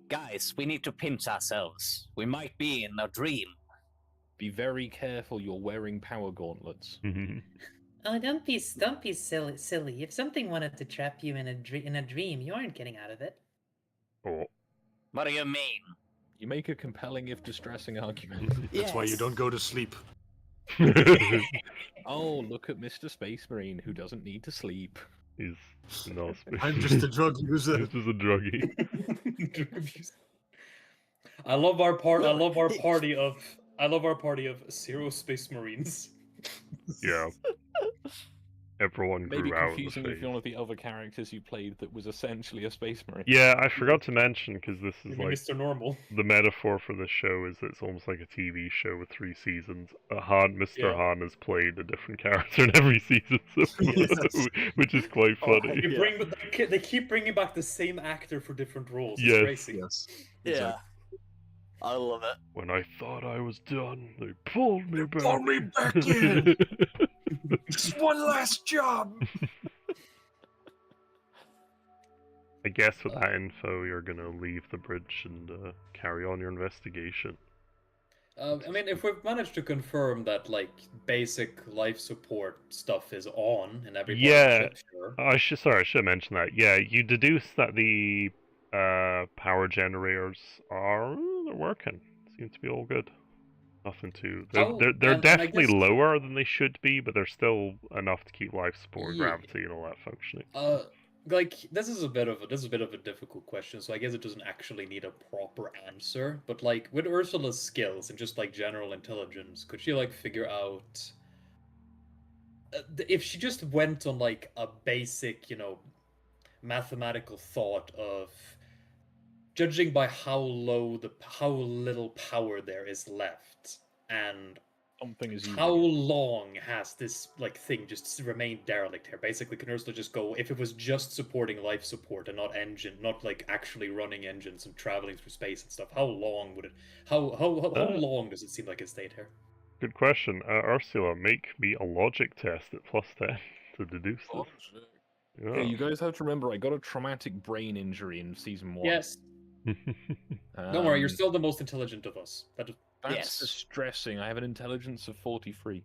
Guys, we need to pinch ourselves. We might be in a dream. Be very careful you're wearing power gauntlets. Oh, don't be silly. If something wanted to trap you in a dream, you aren't getting out of it. Oh. What do you mean? You make a compelling if distressing argument. That's why you don't go to sleep. Oh, look at Mr. Space Marine, who doesn't need to sleep. He's not I'm just a drug user. This is a druggie. I love our party of 0 Space Marines. Yeah. Everyone grew Maybe out of the confusing face. with one of the other characters you played that was essentially a Space Marine. Yeah, I forgot to mention, because this is Maybe like... Mr. Normal. The metaphor for this show is it's almost like a TV show with 3 seasons. Mr. Yeah. Han has played a different character in every season, which is quite funny. They keep bringing back the same actor for different roles. It's Yes. crazy. Yes. Yeah. I love it. When I thought I was done, they pulled me back. Pull me back in! Just one last job! I guess with that info, you're gonna leave the bridge and carry on your investigation. I mean, if we've managed to confirm that, like, basic life support stuff is on in every part of the ship, sure. I should have mentioned that. Yeah, you deduce that the power generators they're working. Seem to be all good. Nothing too. They're definitely lower than they should be, but they're still enough to keep life support, gravity, and all that functioning. Like, this is a bit of a difficult question, so I guess it doesn't actually need a proper answer. But like, with Ursula's skills and just like general intelligence, could she like figure out if she just went on like a basic, mathematical thought of judging by how little power there is left, and how long has this like thing just remained derelict here? Basically, can Ursula just go, if it was just supporting life support and not like actually running engines and traveling through space and stuff, how long would it? How long does it seem like it stayed here? Good question. Ursula, make me a logic test at +10 to deduce this. Yeah, you guys have to remember, I got a traumatic brain injury in season 1. Yes. Don't worry, you're still the most intelligent of us. That's distressing. I have an intelligence of 43.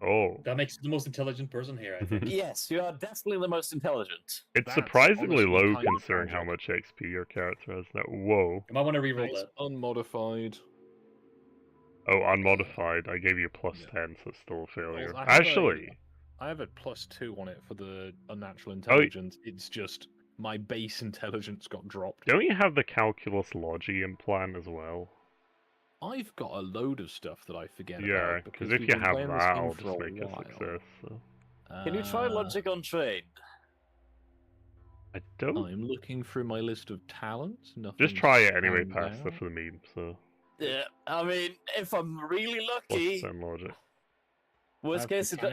Oh. That makes you the most intelligent person here, I think. Yes, you are definitely the most intelligent. It's surprisingly low considering how much XP your character has now. Whoa. You might want to reroll that. Unmodified. Oh, unmodified. I gave you a +10, so it's still a failure. Well, I have a +2 on it for the unnatural intelligence. It's just my base intelligence got dropped. Don't you have the calculus logi implant as well? I've got a load of stuff that I forget about. Yeah, because if you have that, I'll just make a success. So. Can you try logic on trade? I don't. I'm looking through my list of talents. Just try it anyway, Pasta, for the meme. So. Yeah, I mean, if I'm really lucky. +10 logic. Worst case, it's not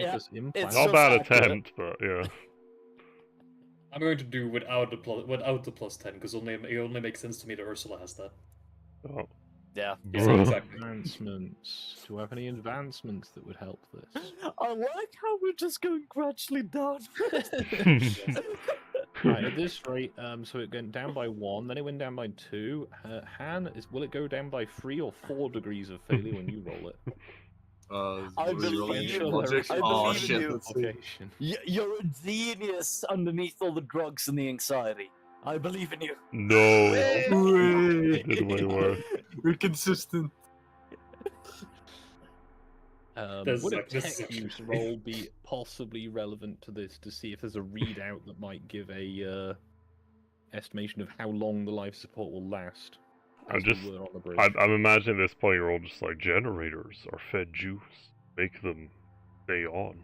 a bad attempt, but yeah. I'm going to do without the +10 because it only makes sense to me that Ursula has that. Oh. Yeah. Exactly. Advancements. Do I have any advancements that would help this? I like how we're just going gradually down. Right, at this rate, so it went down by 1, then it went down by 2. Han, will it go down by 3 or 4 degrees of failure when you roll it? I believe in you. You're a genius underneath all the drugs and the anxiety. I believe in you. No. Did way worse. We're consistent. Would a tech use roll be possibly relevant to this to see if there's a readout that might give a estimation of how long the life support will last? I'm imagining at this point you're all just like, generators are fed juice. Make them stay on.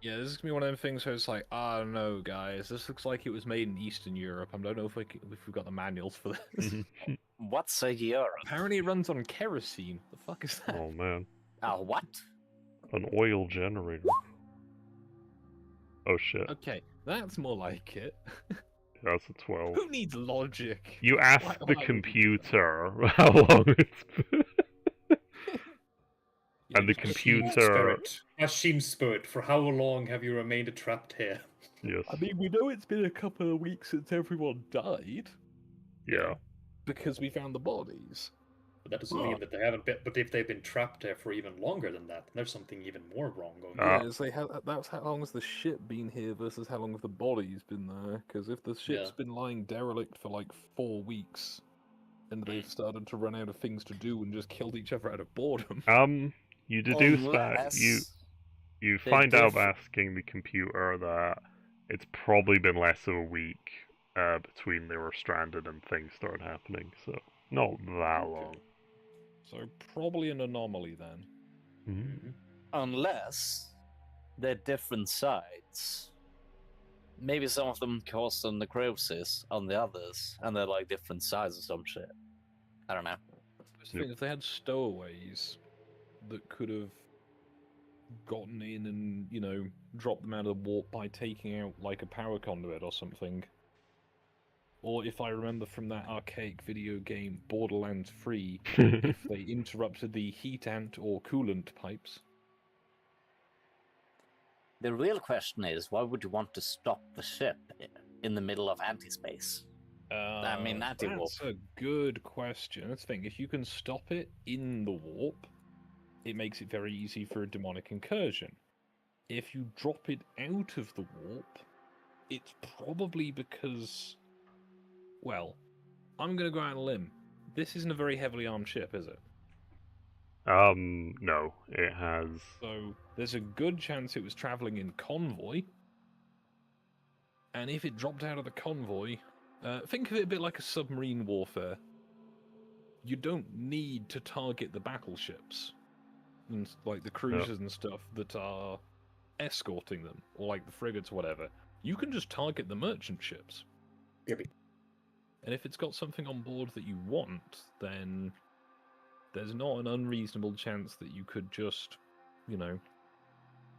Yeah, this is gonna be one of them things where it's like, I don't know, guys. This looks like it was made in Eastern Europe. I don't know if we've got the manuals for this. What's a Europe? Apparently it runs on kerosene. The fuck is that? Oh man. What? An oil generator. Oh shit. Okay, that's more like it. That's a 12. Who needs logic? You asked the computer how long it's been. And the computer... Hashim Spirit, for how long have you remained trapped here? Yes. I mean, we know it's been a couple of weeks since everyone died. Yeah. Because we found the bodies. But that doesn't mean that they haven't been. But if they've been trapped there for even longer than that, then there's something even more wrong going on. Yeah, that's how long has the ship been here versus how long have the bodies been there? Because if the ship's been lying derelict for like 4 weeks, and they've started to run out of things to do and just killed each other out of boredom. You deduce that you find out by asking the computer that it's probably been less of a week between they were stranded and things started happening, so not that long. So probably an anomaly then. Mm-hmm. Unless they're different sides. Maybe some of them caused a necrosis on the others, and they're like different sides or some shit. I don't know. If they had stowaways that could have gotten in and, you know, dropped them out of the warp by taking out like a power conduit or something. Or if I remember from that archaic video game Borderlands 3, if they interrupted the heat ant or coolant pipes. The real question is, why would you want to stop the ship in the middle of anti-space? I mean, anti-warp. That's a good question. Let's think. If you can stop it in the warp, it makes it very easy for a demonic incursion. If you drop it out of the warp, it's probably because... Well, I'm going to go out on a limb. This isn't a very heavily armed ship, is it? No, it has... So, there's a good chance it was travelling in convoy. And if it dropped out of the convoy, think of it a bit like a submarine warfare. You don't need to target the battleships, and like the cruisers and stuff that are escorting them, or like the frigates or whatever. You can just target the merchant ships. Yep. And if it's got something on board that you want, then there's not an unreasonable chance that you could just, you know,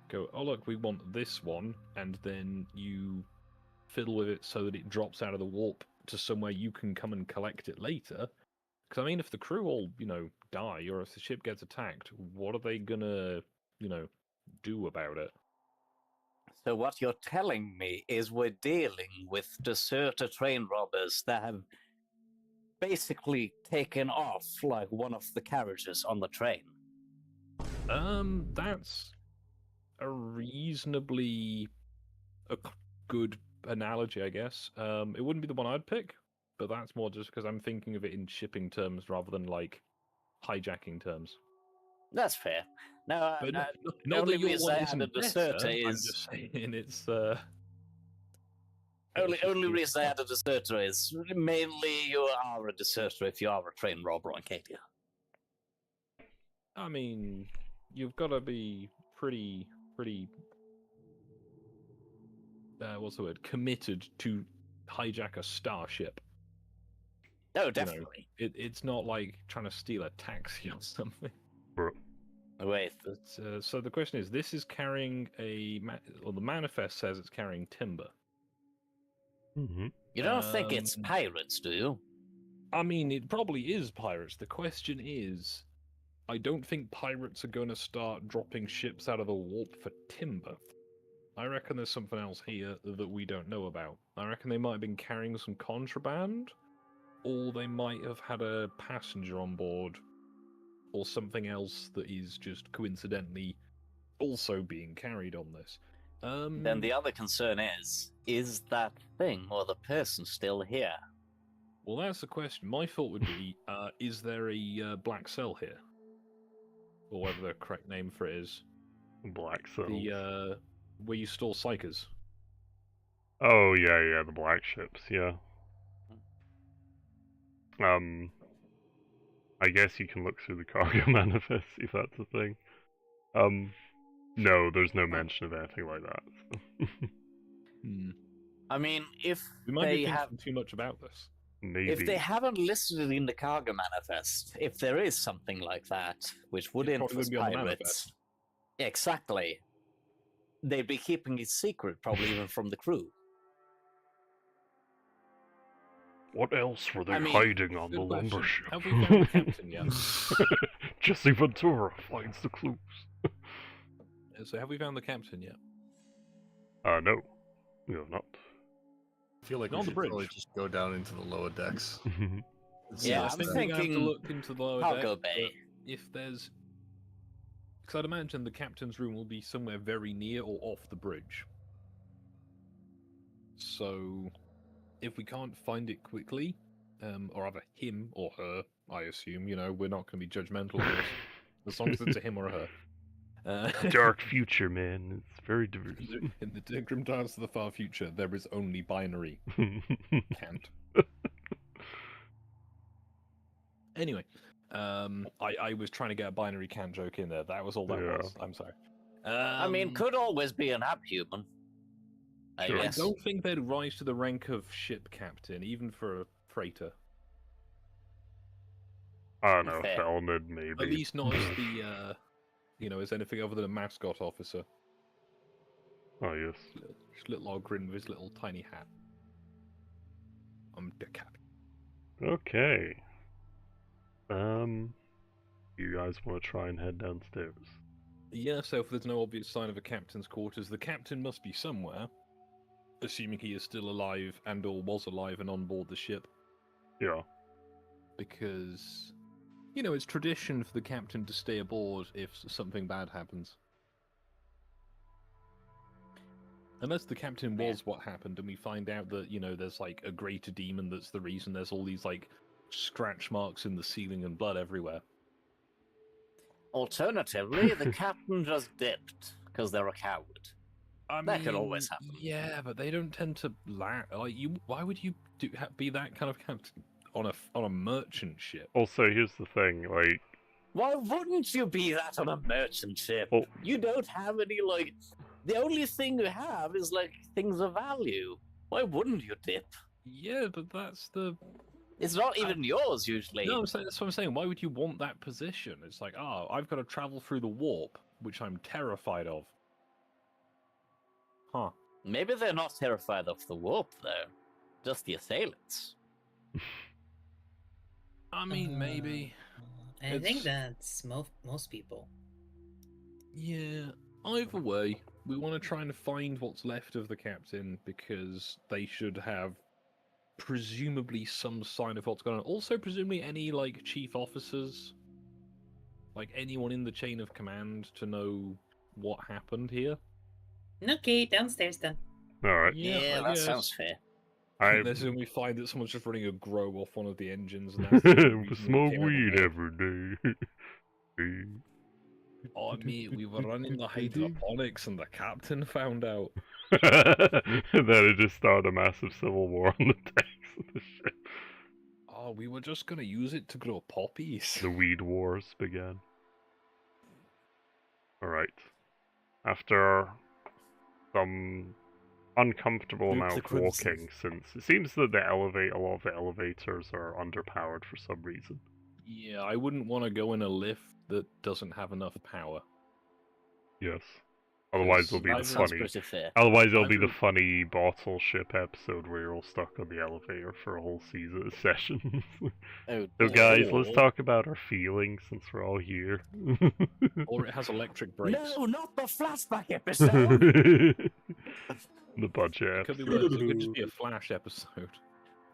go, oh look, we want this one, and then you fiddle with it so that it drops out of the warp to somewhere you can come and collect it later. Because, I mean, if the crew all, you know, die, or if the ship gets attacked, what are they gonna, you know, do about it? So what you're telling me is we're dealing with deserter train robbers that have basically taken off like one of the carriages on the train. That's a reasonably good analogy, I guess. It wouldn't be the one I'd pick, but that's more just because I'm thinking of it in shipping terms rather than like hijacking terms. That's fair. No, but not that only your reason one I isn't added better, deserter I'm is just saying it's only reason I added deserter is mainly you are a deserter if you are a train robber on Cadia. I mean, you've got to be pretty what's the word? Committed to hijack a starship. Oh, definitely. You know, it's not like trying to steal a taxi or something. Wait. But, so the question is, this is carrying well, the manifest says it's carrying timber. Mm-hmm. You don't think it's pirates, do you? I mean, it probably is pirates. The question is, I don't think pirates are going to start dropping ships out of the warp for timber. I reckon there's something else here that we don't know about. I reckon they might have been carrying some contraband, or they might have had a passenger on board, or something else that is just coincidentally also being carried on this. Then the other concern is that thing or the person still here? Well, that's the question. My thought would be, is there a black cell here? Or whatever the correct name for it is. Black cell. The, where you store psychers. Oh, yeah, the black ships, yeah. I guess you can look through the cargo manifest, if that's a thing. No, there's no mention of anything like that. So. I mean, if we might they be have thinking too much about this. Maybe. If they haven't listed it in the cargo manifest, if there is something like that, which would influence pirates, exactly, they'd be keeping it secret, probably even from the crew. What else were they I mean, hiding on the Good lumber question. ship? Have we found the captain yet? Jesse Ventura finds the clues. So have we found the captain yet? No. We have not. I feel like Not we on the should bridge. probably just go down into the lower decks. and see Yeah, what's I'm I think there. we have to thinking look into the lower Cargo deck, bay. but if there's... Because I'd imagine the captain's room will be somewhere very near or off the bridge. So, if we can't find it quickly, or either him or her, I assume, you know, we're not going to be judgmental of this, as long as it's a him or a her. Dark future, man. It's very diverse. In the Grim Dance of the Far Future, there is only binary. Can't. Anyway, I was trying to get a binary can't joke in there. That was all that Yeah. was. I'm sorry. I mean, could always be an app human. I Sure. I guess. don't think they'd rise to the rank of ship captain, even for a freighter. I don't know, Fair. Felnid, maybe. At least not as the, you know, as anything other than a mascot officer. Oh, yes. Just little old grin with his little tiny hat. I'm the captain. Okay. You guys want to try and head downstairs? Yeah, so if there's no obvious sign of a captain's quarters, the captain must be somewhere. Assuming he is still alive and or was alive and on board the ship. Yeah. Because, you know, it's tradition for the captain to stay aboard if something bad happens. Unless the captain was what happened and we find out that, you know, there's like a greater demon that's the reason there's all these like scratch marks in the ceiling and blood everywhere. Alternatively, the captain just dipped because they're a coward. I That could always happen. Yeah, but they don't tend to like you. Why would you be that kind of captain on a merchant ship? Also, here's the thing, like... Why wouldn't you be that on a merchant ship? Oh. You don't have any, like... The only thing you have is, like, things of value. Why wouldn't you dip? Yeah, but that's the... It's not even yours, usually. No, that's what I'm saying. Why would you want that position? It's like, oh, I've got to travel through the warp, which I'm terrified of. Huh. Maybe they're not terrified of the warp, though. Just the assailants. I mean, maybe. I think It's- that's most people. Yeah. Either way, we want to try and find what's left of the captain because they should have presumably some sign of what's going on. Also, presumably any like chief officers, like anyone in the chain of command to know what happened here. Okay, downstairs then. Alright. Yeah, I that guess. sounds fair. Unless when we find that someone's just running a grow off one of the engines and that's the reason we Smoke came weed over. every day. Oh, mate, we were running the hydroponics and the captain found out. And then it just started a massive civil war on the decks of the ship. Oh, we were just gonna use it to grow poppies. The weed wars began. Alright. After some uncomfortable amount of walking, since it seems that a lot of the elevators are underpowered for some reason. Yeah, I wouldn't want to go in a lift that doesn't have enough power. Yes. Otherwise it'll be the I've- Sounds funny... pretty fair. Otherwise it'll be the I've- funny bottle ship episode where you're all stuck on the elevator for a whole season session. Oh, So guys, let's Or- talk about our feelings since we're all here. Or it has electric brakes. No, not the flashback episode! The budget It could be episode. worse. It could just be a flash episode.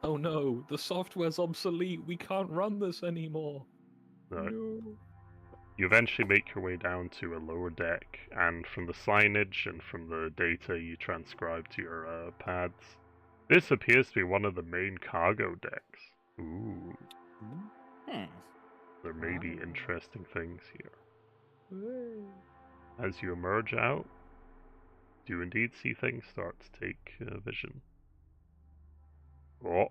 Oh no, the software's obsolete. We can't run this anymore. Right. No. You eventually make your way down to a lower deck, and from the signage and from the data you transcribe to your pads, this appears to be one of the main cargo decks. Ooh, Hmm. there may be interesting things here. As you emerge out, you indeed see things start to take vision. Oh,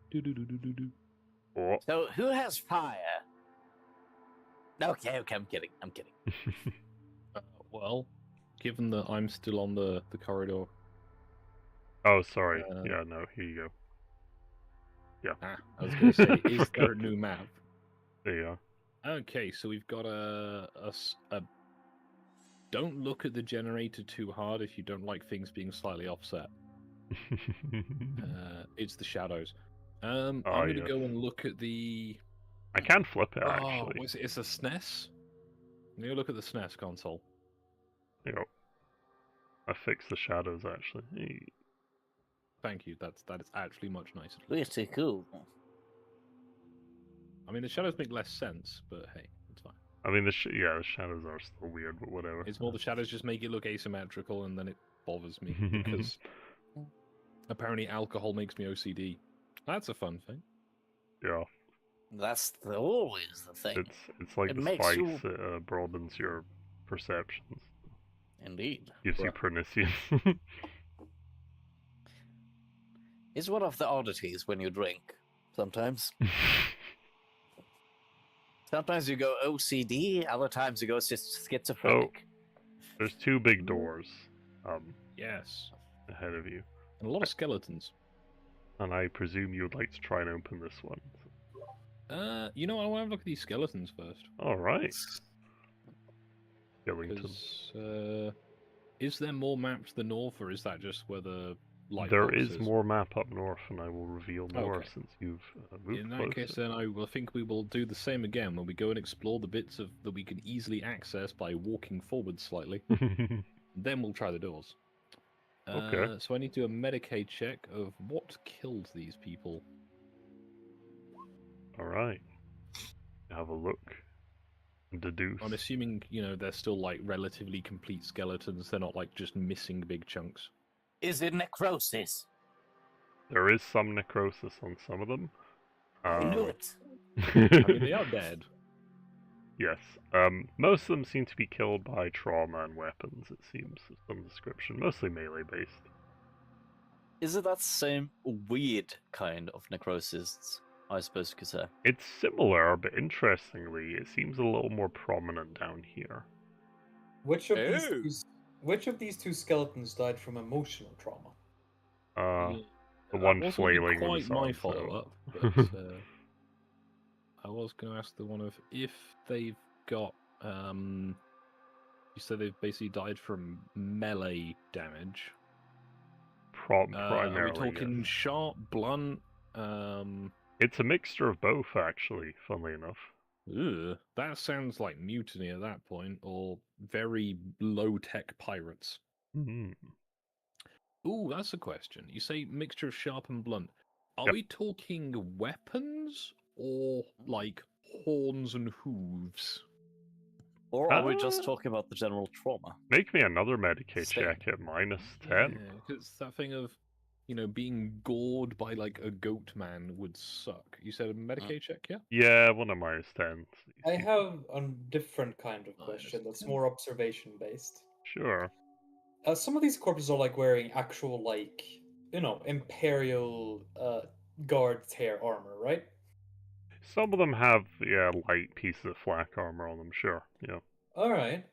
Do-do-do-do-do-do. oh. So, who has fire? Okay, I'm kidding. Well, given that I'm still on the corridor. Oh, sorry. Uh, Yeah, no, here you go. I was going to say, is there a new map? There you are. Okay, so we've got a don't look at the generator too hard if you don't like things being slightly offset. It's the shadows. Oh, I'm gonna yes. go and look at the. I can flip it, Oh, actually. what's it? It's a SNES. I'm gonna look at the SNES console. There you go. I fixed the shadows, actually. Hey. Thank you. That is actually much nicer. Pretty cool. I mean, the shadows make less sense, but hey, it's fine. I mean, the shadows are still weird, but whatever. It's more the shadows just make it look asymmetrical, and then it bothers me because apparently alcohol makes me OCD. That's a fun thing. Yeah. That's always the thing. It's like It the makes spice, you- it broadens your perceptions. Indeed. Gives you Bruh. pernicious. It's one of the oddities when you drink. Sometimes. Sometimes you go OCD, other times you go schizophrenic. There's 2 big doors Yes, ahead of you. and a lot of skeletons. And I presume you would like to try and open this one. You know, I want to have a look at these skeletons first. Alright. Skellington. Because, is there more map to the north, or is that just where the light There box is more map up north, and I will reveal more Okay. since you've moved In that closer. case, then I will think we will do the same again when we go and explore the bits of that we can easily access by walking forward slightly. Then we'll try the doors. Okay. So I need to do a Medicaid check of what killed these people. Alright. Have a look. Deduce. I'm assuming, you know, they're still like relatively complete skeletons. They're not like just missing big chunks. Is it necrosis? There is some necrosis on some of them. I knew it. I mean, they are dead. Yes. Most of them seem to be killed by trauma and weapons, it seems, of some description. Mostly melee based. Is it that same weird kind of necrosis, I suppose you could say? It's similar, but interestingly, it seems a little more prominent down here. Which of Oh. which of these 2 skeletons died from emotional trauma? The That one wasn't flailing quite my themselves, so- follow-up, but I was going to ask the one of if they've got. You said they've basically died from melee damage. Primarily, Are we talking yes. sharp, blunt? It's a mixture of both, actually, funnily enough. That sounds like mutiny at that point, or very low-tech pirates. Mhm. Ooh, that's a question. You say mixture of sharp and blunt. Are Yep. we talking weapons or like horns and hooves? Or are we just Ah. talking about the general trauma? Make me another Medicaid Same. check at -10. Yeah, because that thing of, you know, being gored by like a goat man would suck. You said a Medicaid check, yeah? Yeah, one of -10. I have a different kind of Minus question that's 10. more observation based. Sure. Some of these corpses are like wearing actual, like, Imperial Guard tear armor, right? Some of them have, yeah, light pieces of flak armor on them, sure. Yeah. Alright.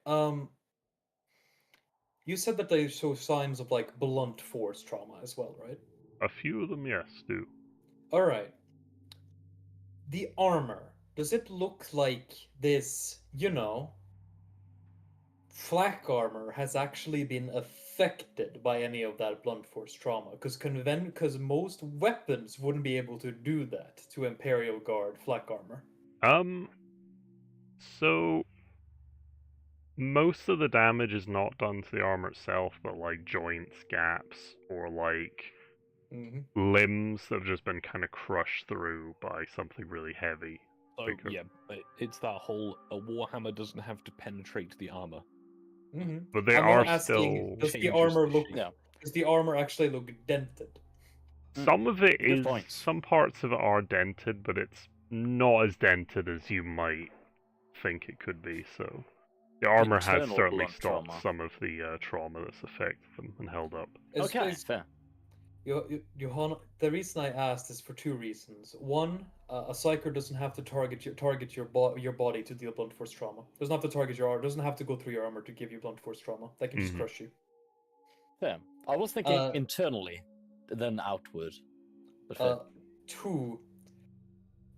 You said that they show signs of like blunt force trauma as well, right? A few of them, yes, do. Alright. The armor, does it look like this, flak armor has actually been affected by any of that blunt force trauma? Because most weapons wouldn't be able to do that to Imperial Guard flak armor. So most of the damage is not done to the armor itself, but like joints, gaps, or like limbs that have just been kind of crushed through by something really heavy. So Because- yeah, it's that whole a warhammer doesn't have to penetrate the armor. But they I'm are not asking, still. does the changes armor the look? shape. Yeah. Does the armor actually look dented? Some of it Good is. point. Some parts of it are dented, but it's not as dented as you might think it could be. So the armor has Internal certainly blunt stopped trauma. some of the trauma that's affected them and held up. Okay, fair. Johanna, the reason I asked is for 2 reasons. One, a psyker doesn't have to target your body to deal blunt force trauma. Doesn't have to target your armor. Doesn't have to go through your armor to give you blunt force trauma. They can just Mhm. crush you. Fair. I was thinking Uh, internally, then outward. But fair. 2,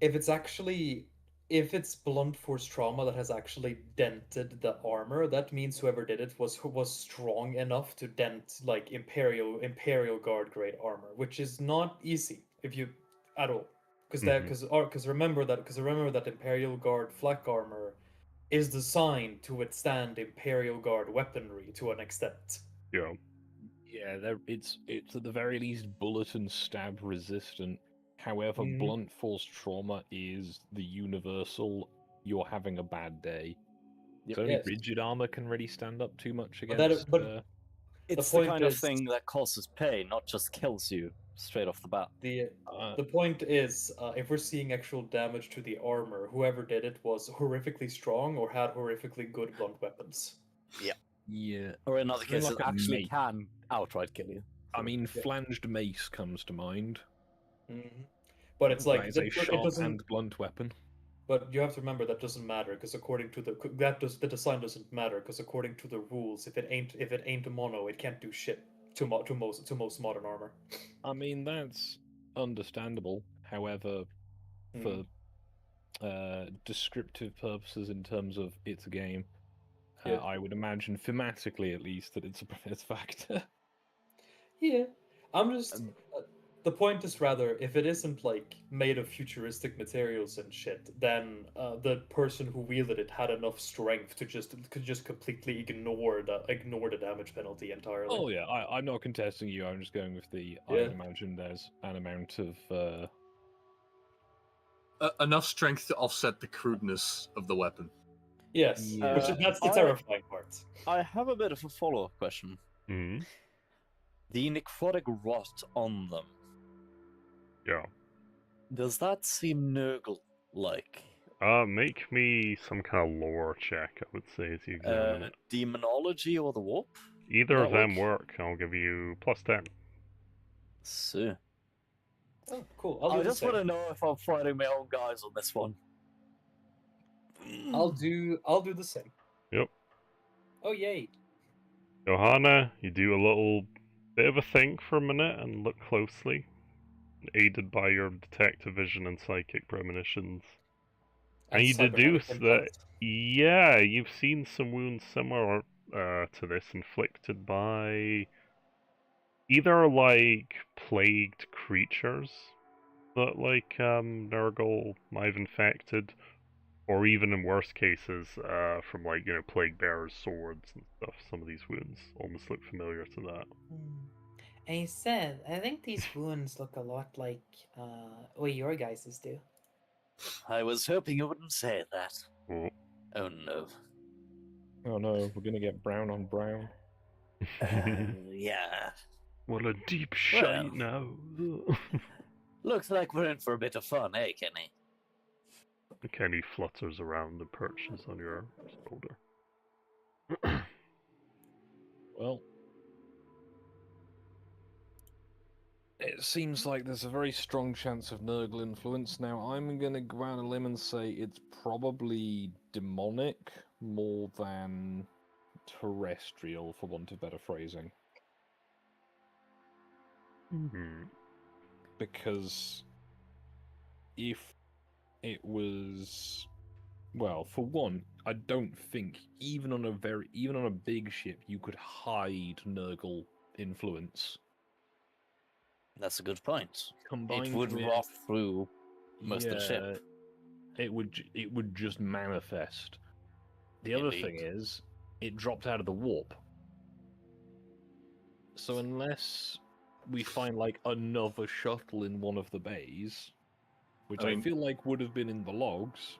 if it's actually if it's blunt force trauma that has actually dented the armor, that means whoever did it was strong enough to dent like Imperial Guard grade armor, which is not easy if you at all. Because remember that Imperial Guard flak armor is designed to withstand Imperial Guard weaponry to an extent. Yeah. Yeah, it's at the very least bullet and stab resistant. However, blunt force trauma is the universal. You're having a bad day. So only rigid armor can really stand up too much against. It's the kind of thing that causes pain, not just kills you straight off the bat. The point is, if we're seeing actual damage to the armor, whoever did it was horrifically strong or had horrifically good blunt weapons. Yeah. Yeah. Or in other cases, like actually can outright kill you. I mean, flanged mace comes to mind. But it's like a sharp and blunt weapon. But you have to remember that doesn't matter because according to the design doesn't matter because according to the rules, if it ain't a mono, it can't do shit to most modern armor. I mean, that's understandable. However, for descriptive purposes in terms of it's a game, I would imagine thematically at least that it's a preferred factor. Yeah, I'm just. The point is rather, if it isn't like made of futuristic materials and shit, then the person who wielded it had enough strength to just completely ignore the damage penalty entirely. Oh yeah, I'm not contesting you. I'm just going with the. I would imagine there's an amount of enough strength to offset the crudeness of the weapon. Yes, that's the terrifying part. I have a bit of a follow-up question. Mm-hmm. The necrotic rot on them. Yeah. Does that seem Nurgle-like? Make me some kind of lore check, I would say, as you examine it. Demonology or the warp? Either of them work. I'll give you +10. So. Oh, cool. I just want to know if I'm fighting my own guys on this one. I'll do the same. Yep. Oh yay. Johanna, you do a little bit of a think for a minute and look closely, aided by your detective vision and psychic premonitions. And you deduce that, yeah, you've seen some wounds similar to this inflicted by either, like, plagued creatures that, like, Nurgle might have infected, or even in worse cases, from, like, you know, plague bearers' swords and stuff. Some of these wounds almost look familiar to that. And he said, I think these wounds look a lot like what your guys's do. I was hoping you wouldn't say that. Oh no. Oh no, we're gonna get brown on brown. Yeah. What a deep shite now. Looks like we're in for a bit of fun, eh, Kenny? Kenny flutters around and perches on your shoulder. Well, it seems like there's a very strong chance of Nurgle influence. Now, I'm going to go out on a limb and say it's probably demonic more than terrestrial, for want of better phrasing. Because if it was, well, for one, I don't think even on a big ship you could hide Nurgle influence. That's a good point. Combined it would rot through most of the ship. It would just manifest. The other thing is, it dropped out of the warp. So unless we find like another shuttle in one of the bays, which I feel like would have been in the logs,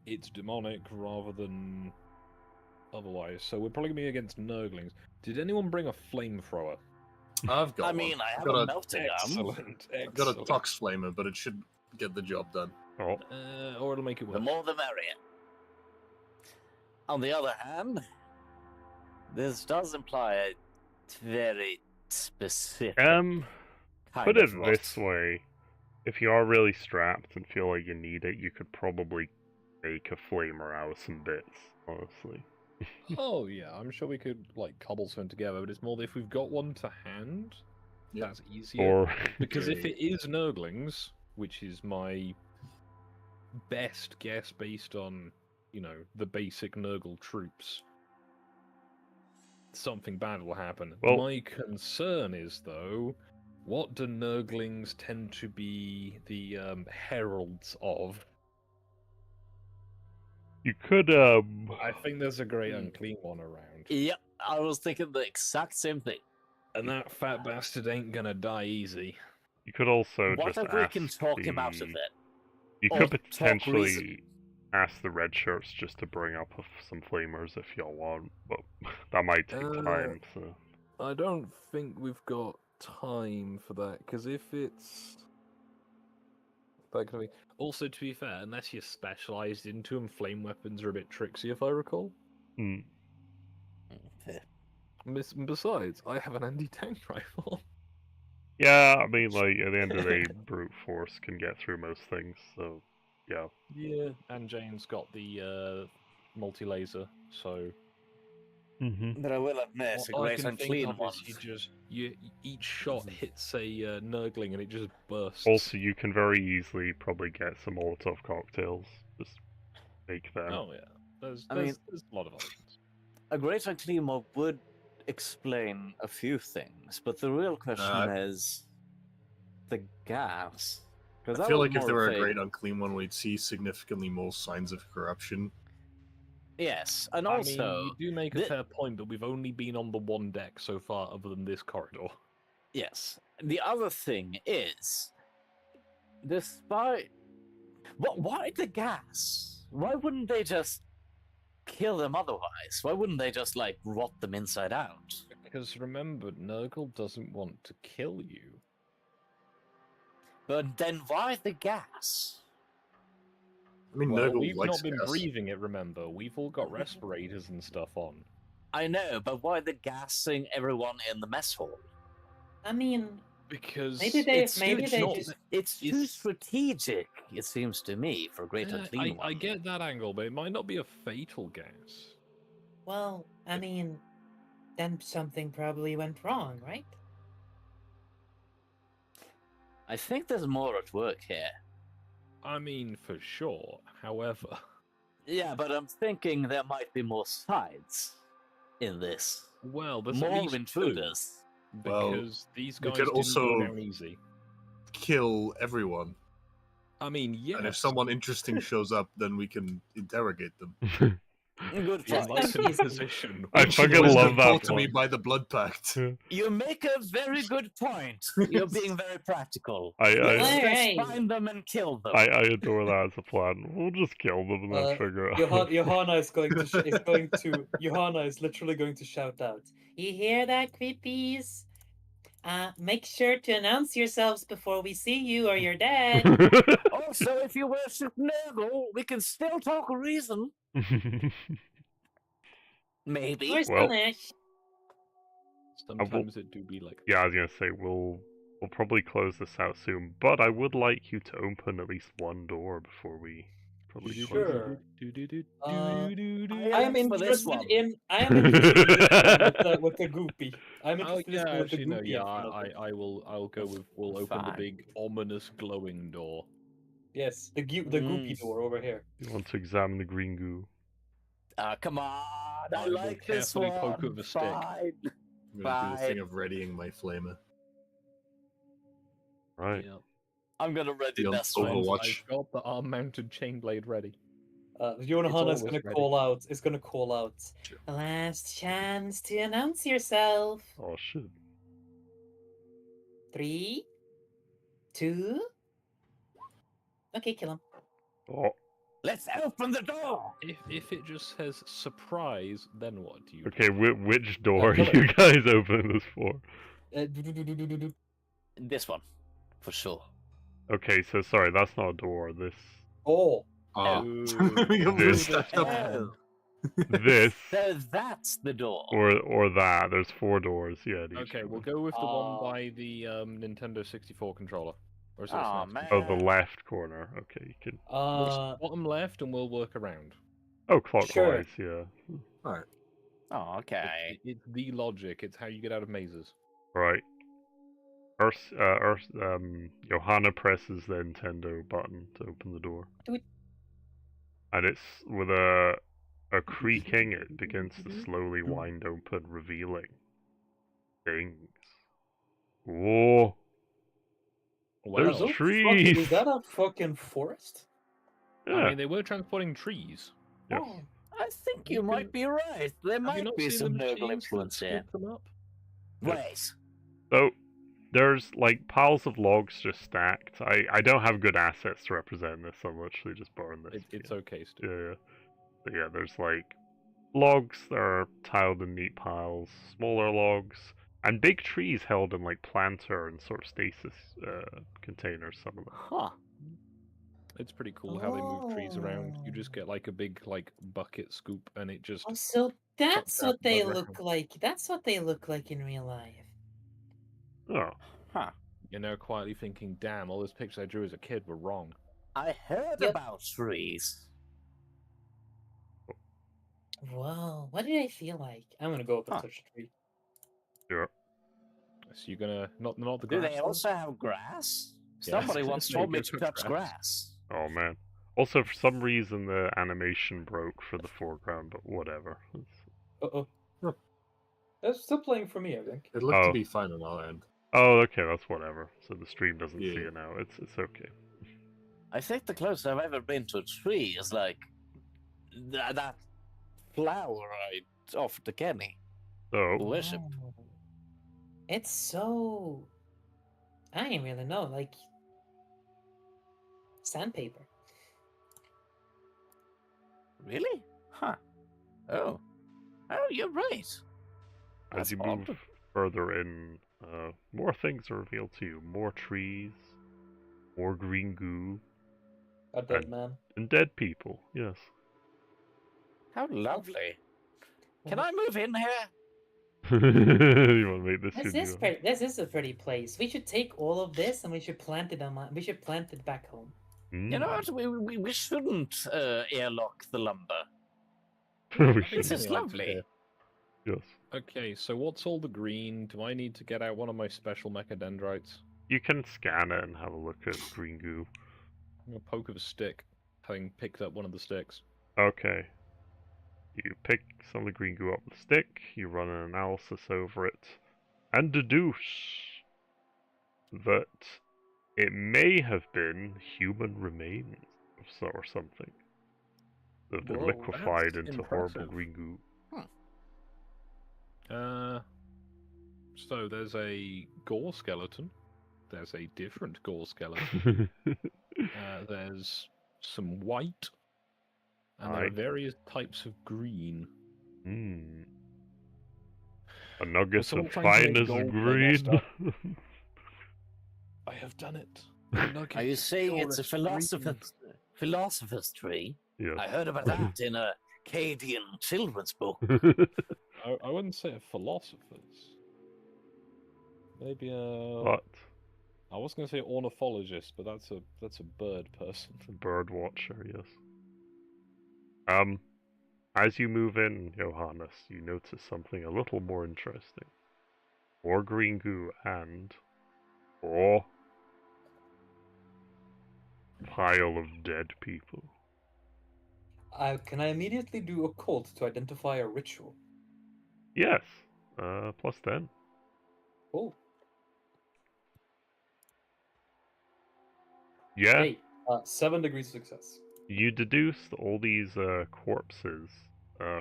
it's demonic rather than otherwise. So we're probably going to be against Nurglings. Did anyone bring a flamethrower? I've got I mean, I have a melting Excellent. I've got a tox flamer, but it should get the job done. Oh. Or it'll make it work. The more the merrier. On the other hand, this does imply a very specific put it this way. If you are really strapped and feel like you need it, you could probably make a flamer out of some bits, honestly. Oh yeah, I'm sure we could like cobble something together, but it's more that if we've got one to hand, that's easier. Or because if it is Nurglings, which is my best guess based on, the basic Nurgle troops, something bad will happen. Well- My concern is, though, what do Nurglings tend to be the heralds of? You could, I think there's a great unclean one around. Yep, I was thinking the exact same thing. And that fat bastard ain't gonna die easy. you could also What just if we ask can talk the... him out of it? You Or could talk potentially reason? ask the red shirts just to bring up some flamers if y'all want, but that might take time, so... I don't think we've got time for that, because if it's... That could be... Also, to be fair, unless you're specialised into them, flame weapons are a bit tricksy, if I recall. Hmm. Besides, I have an anti-tank rifle. Yeah, I mean, like, at the end of the day, brute force can get through most things, so, yeah. Yeah. And Jane's got the multi-laser, so... Mm-hmm. But I will admit, a All I great can think unclean of one. is each shot hits a Nurgling and it just bursts. Also, you can very easily probably get some Molotov cocktails. Just make them. Oh yeah, there's I mean- a lot of options. A great unclean one would explain a few things, but the real question is the gas. I feel like if there were a great unclean one, we'd see significantly more signs of corruption. Yes, and I also mean, you do make a fair point, but we've only been on the one deck so far, other than this corridor. yes. The other thing is, despite why the gas? Why wouldn't they just kill them otherwise? Why wouldn't they just like rot them inside out? Because remember, Nurgle doesn't want to kill you. But then why the gas? I mean, Well, Nurgle we've likes not been gas. breathing it, remember. We've all got respirators and stuff on. I know, but why the gassing everyone in the mess hall? I mean, Because maybe they It's too it's- strategic, it seems to me, for great unclean one. I get that angle, but it might not be a fatal gas. well, I mean, then something probably went wrong, right? I think there's more at work here. I mean, for sure. However, Yeah, but I'm thinking there might be more sides in this. well, there's at More least intruders. two, Well, because these we guys could didn't also- go down easy. Kill everyone. I mean, yes. And if someone interesting shows up, then we can interrogate them. Good in Yes, point. like Yes. a position. I Ancient fucking wisdom love that taught to me one. by the Blood Pact. You make a very good point. You're being very practical. I Let's Alright. just find them and kill them. I adore that as a plan. We'll just kill them and then figure it out. Johanna is going to Johanna is literally going to shout out. You hear that, creepies? Make sure to announce yourselves before we see you or you're dead. Also, if you worship Nurgle, we can still talk reason. Maybe. Where's Well- Slanesh? Sometimes it do be like. Yeah, I was gonna say we'll probably close this out soon, but I would like you to open at least one door before we probably close Sure. I I am am for this interested one. in. I am interested in this one with the goopy. I'm Oh interested in this yeah, one with the actually no, goopy. yeah, in front of it. I'll go with. We'll open the Fine. big ominous glowing door. Yes, the goopy door over here. You want to examine the green goo? Come on. I I will like this carefully one. poke it with a stick. Fine. I'm gonna do the thing Fine. of readying my flamer. Right. Yeah. I'm gonna ready The this one. Overwatch. I've got the arm-mounted chain blade ready. Johanna is always gonna ready. call out. Is gonna call out. Last chance to announce yourself. Oh shit. 3, 2. Okay, kill him. Oh, Let's open the door. If it just says surprise, then what do you? okay. Which door are kill you guys opening this for? This one, for sure. Okay, so sorry, that's not a door. This, Oh, Oh. Ooh. We got This- stacked up. Oh, this, so that's the door. or that. There's 4 doors. Yeah. at each Okay, of we'll them. go with the Ah. one by the Nintendo 64 controller. Or is it Aw, SNES? man. Oh, the left corner. Okay, you can. Bottom left, and we'll work around. Oh, clockwise. Yeah. Alright. Oh, okay. It's the logic. It's how you get out of mazes. Right. First Johanna presses the Nintendo button to open the door. Do it. And it's with a creaking, it begins to slowly wind open, revealing things. Whoa! There's Well, trees! Is that a fucking forest? Yeah. I mean, they were transporting trees. Yes. Oh, I think you You might be right. There Have you might not be seen some the noble machines influence that here. scoop them up? Wait. So, there's like piles of logs just stacked. I don't have good assets to represent this, so I'm literally just borrowing this. It's okay, Stu. Yeah. But yeah, there's like logs that are tiled in neat piles, smaller logs, and big trees held in like planter and sort of stasis containers, some of them. Huh. It's pretty cool how they move trees around. You Oh. just get like a big bucket scoop, and it just Oh, so that's out what they the look like. That's what they look like in real life. Oh. Huh. You're now quietly thinking, "Damn, all those pictures I drew as a kid were wrong." I heard Yep. about trees. Whoa, what did I feel like? I'm gonna go up and Huh. touch a tree. Sure. So you're gonna not the Do grass. they though? also have grass? Yeah, Somebody once they told me do to touch touch grass. grass. Oh man. Also, for some reason, the animation broke for the foreground, but whatever. Uh-oh. Huh. That's still playing for me, I think. It looked Oh. to be fine on our end. Oh, okay, that's whatever. So the stream doesn't see Yeah. it now. It's okay. I think the closest I've ever been to a tree is like that flower I offered to Kenny. So, Worship. Oh. It's so. I didn't really know, like. Sandpaper. Really? Huh. Oh. Oh, you're right. as That's you odd. move further in, more things are revealed to you. More trees, more green goo, A dead man. and dead people. Yes. How lovely. Can I move in here? You want to make this This your is new- pretty. This is a pretty place. We should take all of this and we should plant it on. We should plant it back home. You know what? We shouldn't airlock the lumber. We This shouldn't. is lovely. Yes. Okay, so what's all the green? Do I need to get out one of my special mechadendrites? You can scan it and have a look at green goo. I'm gonna poke of a stick, having picked up one of the sticks. Okay. You pick some of the green goo up with the stick, you run an analysis over it, and deduce that it may have been human remains or something that have been Whoa, liquefied that's into horrible impressive. green goo. So there's a gore skeleton. There's a different gore skeleton. There's some white. And there are Right. various types of green. Hmm. A nugget someone of trying to fine make as gold they messed green. up. I have done it. The nugget Are you saying it's a purest green. philosopher's tree? Yes. I heard about that in a Cadian children's book. I wouldn't say a philosopher's. Maybe a. But I was going to say ornithologist, but that's a bird person. bird watcher, yes. As you move in, Johannes, you notice something a little more interesting. More green goo and pile of dead people. Can I immediately do occult to identify a ritual? Yes. Plus 10. Oh. Yeah. Hey, 7 degrees success. You deduced all these corpses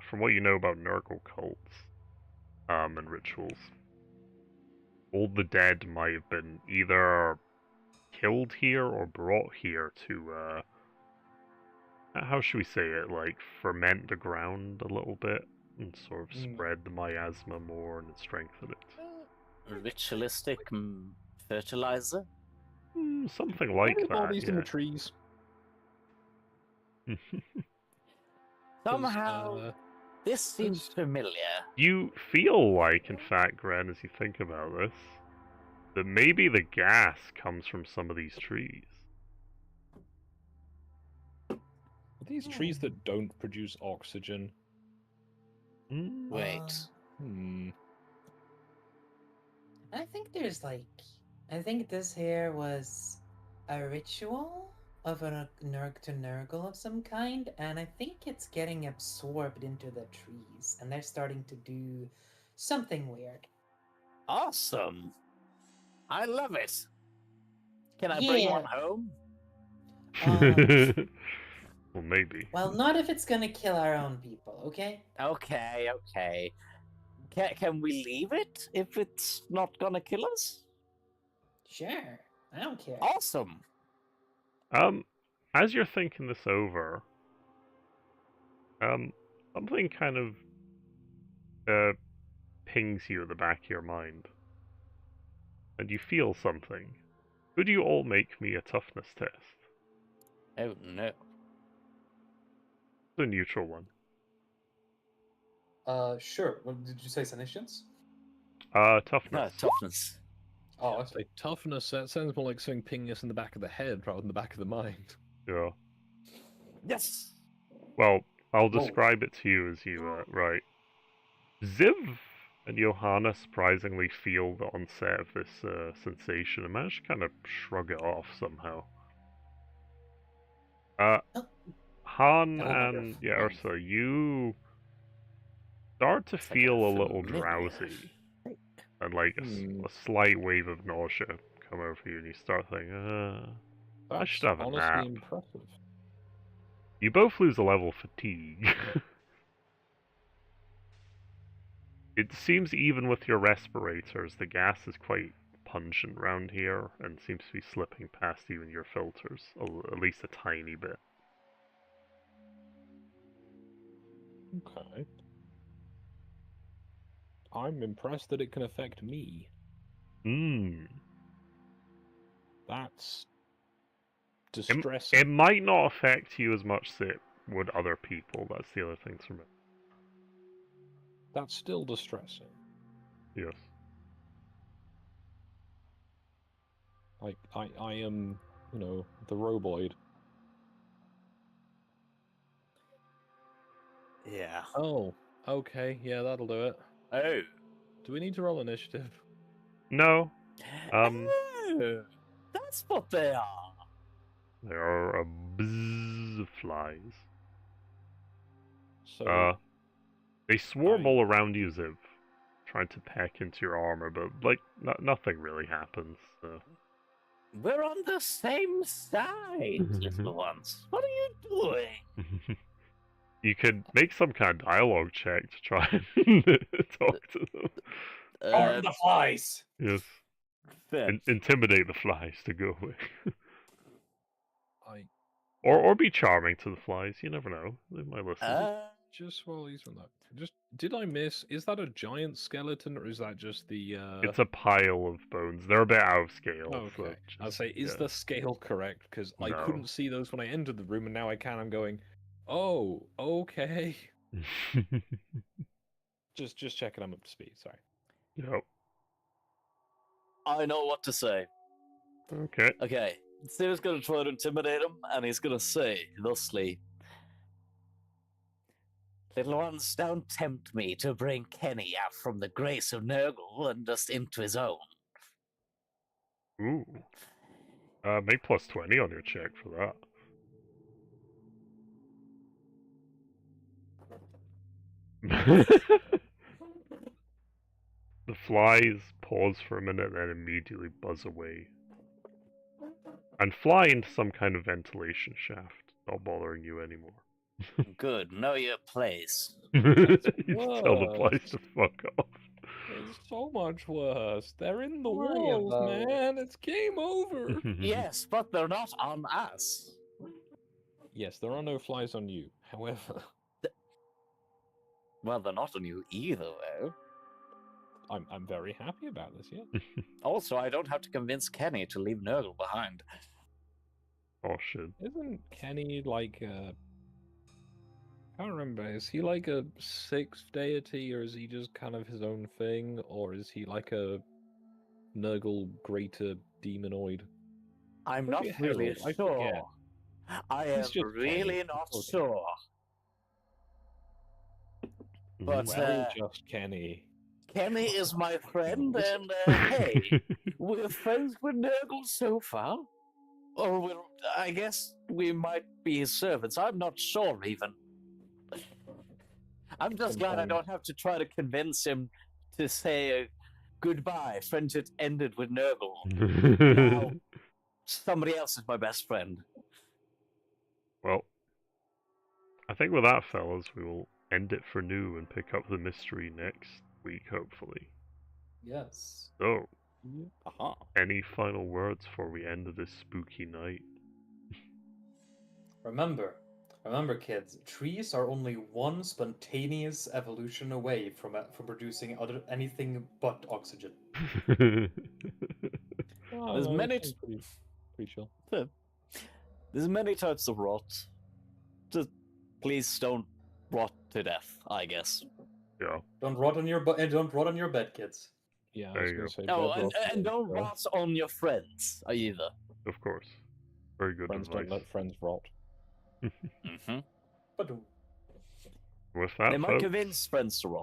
from what you know about Nurgle cults and rituals. All the dead might have been either killed here or brought here to how should we say it, like ferment the ground a little bit and sort of spread the miasma more and strengthen it. Ritualistic fertilizer? Something like What are all that. these in the trees? Somehow, this seems familiar. You feel like, in fact, Gren, as you think about this, that maybe the gas comes from some of these trees. Are these trees that don't produce oxygen? Wait. Hmm. I think there's like. I think this here was a ritual of a Nurg to Nurgle of some kind, and I think it's getting absorbed into the trees, and they're starting to do something weird. Awesome. I love it. Can I bring one home? Well, maybe. Well, not if it's gonna kill our own people, okay? Okay. Can we leave it if it's not gonna kill us? Sure. I don't care. Awesome. As you're thinking this over, something kind of pings you at the back of your mind. And you feel something. Could you all make me a toughness test? Oh no. The neutral one. Sure. What, did you say Sanitians? Toughness. No, toughness. Oh, I'd say toughness. That sounds more like something pinging us in the back of the head rather than the back of the mind. Yeah. Yes. Well, I'll Whoa. describe it to you as you, right. Ziv and Johanna surprisingly feel the onset of this sensation and manage to kind of shrug it off somehow. Han and Ursa, you start to feel a little drowsy. And like a slight wave of nausea come over you and you start thinking, I should have a honestly nap. Impressive. You both lose a level of fatigue. It seems even with your respirators, the gas is quite pungent round here and seems to be slipping past even your filters, at least a tiny bit. Okay. I'm impressed that it can affect me. That's distressing. It might not affect you as much as it would other people, that's the other thing to remember. That's still distressing. Yes. Like, I am, the roboid. Yeah. Oh, okay, yeah, that'll do it. Oh. Do we need to roll initiative? No. Oh, that's what they are. There are a buzz of flies. So, they swarm all around you, Ziv, trying to peck into your armor, but like nothing really happens. So. We're on the same side, little ones. What are you doing? You could make some kind of dialogue check to try and talk to them. Arm the flies! Yes. Intimidate the flies to go away. Or be charming to the flies. You never know. They might listen. Just while he's on that, did I miss? Is that a giant skeleton, or is that just the? It's a pile of bones. They're a bit out of scale. Okay. So I'll say, is the scale correct? Because I No. couldn't see those when I entered the room, and now I can. I'm going, oh, okay. Just checking I'm up to speed. Sorry. Yep. I know what to say. Okay. Okay. Steve's going to try to intimidate him, and he's going to say, thusly, little ones, don't tempt me to bring Kenny out from the grace of Nurgle and just into his own. Ooh. Make plus 20 on your check for that. The flies pause for a minute and then immediately buzz away. And fly into some kind of ventilation shaft, not bothering you anymore. Good, know your place. You tell the flies to fuck off. It's so much worse. They're in the Worry walls, about it. man. It's game over. Yes, but they're not on us. Yes, there are no flies on you. However, Well, they're not on you either, though. I'm very happy about this. Yeah. Also, I don't have to convince Kenny to leave Nurgle behind. Oh shit. Isn't Kenny like a? I can't remember. Is he like a sixth deity, or is he just kind of his own thing, or is he like a Nurgle greater demonoid? I'm Could not be a really herald, I sure. forget. I am He's just really Kenny. not Okay. sure. But Well, just Kenny. Kenny is my friend, and hey, we're friends with Nurgle so far. Or I guess we might be his servants. I'm not sure, even. I'm just glad I don't have to try to convince him to say goodbye. Friendship ended with Nurgle. Now, somebody else is my best friend. Well, I think with that, fellas, we will end it for now and pick up the mystery next week, hopefully. Yes. So, Uh-huh. any final words before we end this spooky night? Remember, kids, trees are only one spontaneous evolution away from producing anything but oxygen. There's many pretty chill. There's many types of rot. Just please don't rot to death, I guess. Yeah. Don't rot on your bed, kids. Yeah, There I was you going go. to say. No, and don't rot on your friends either. Of course. Very good Friends advice. don't let friends rot. Mm-hmm. But With that, They might folks, convince friends to rot.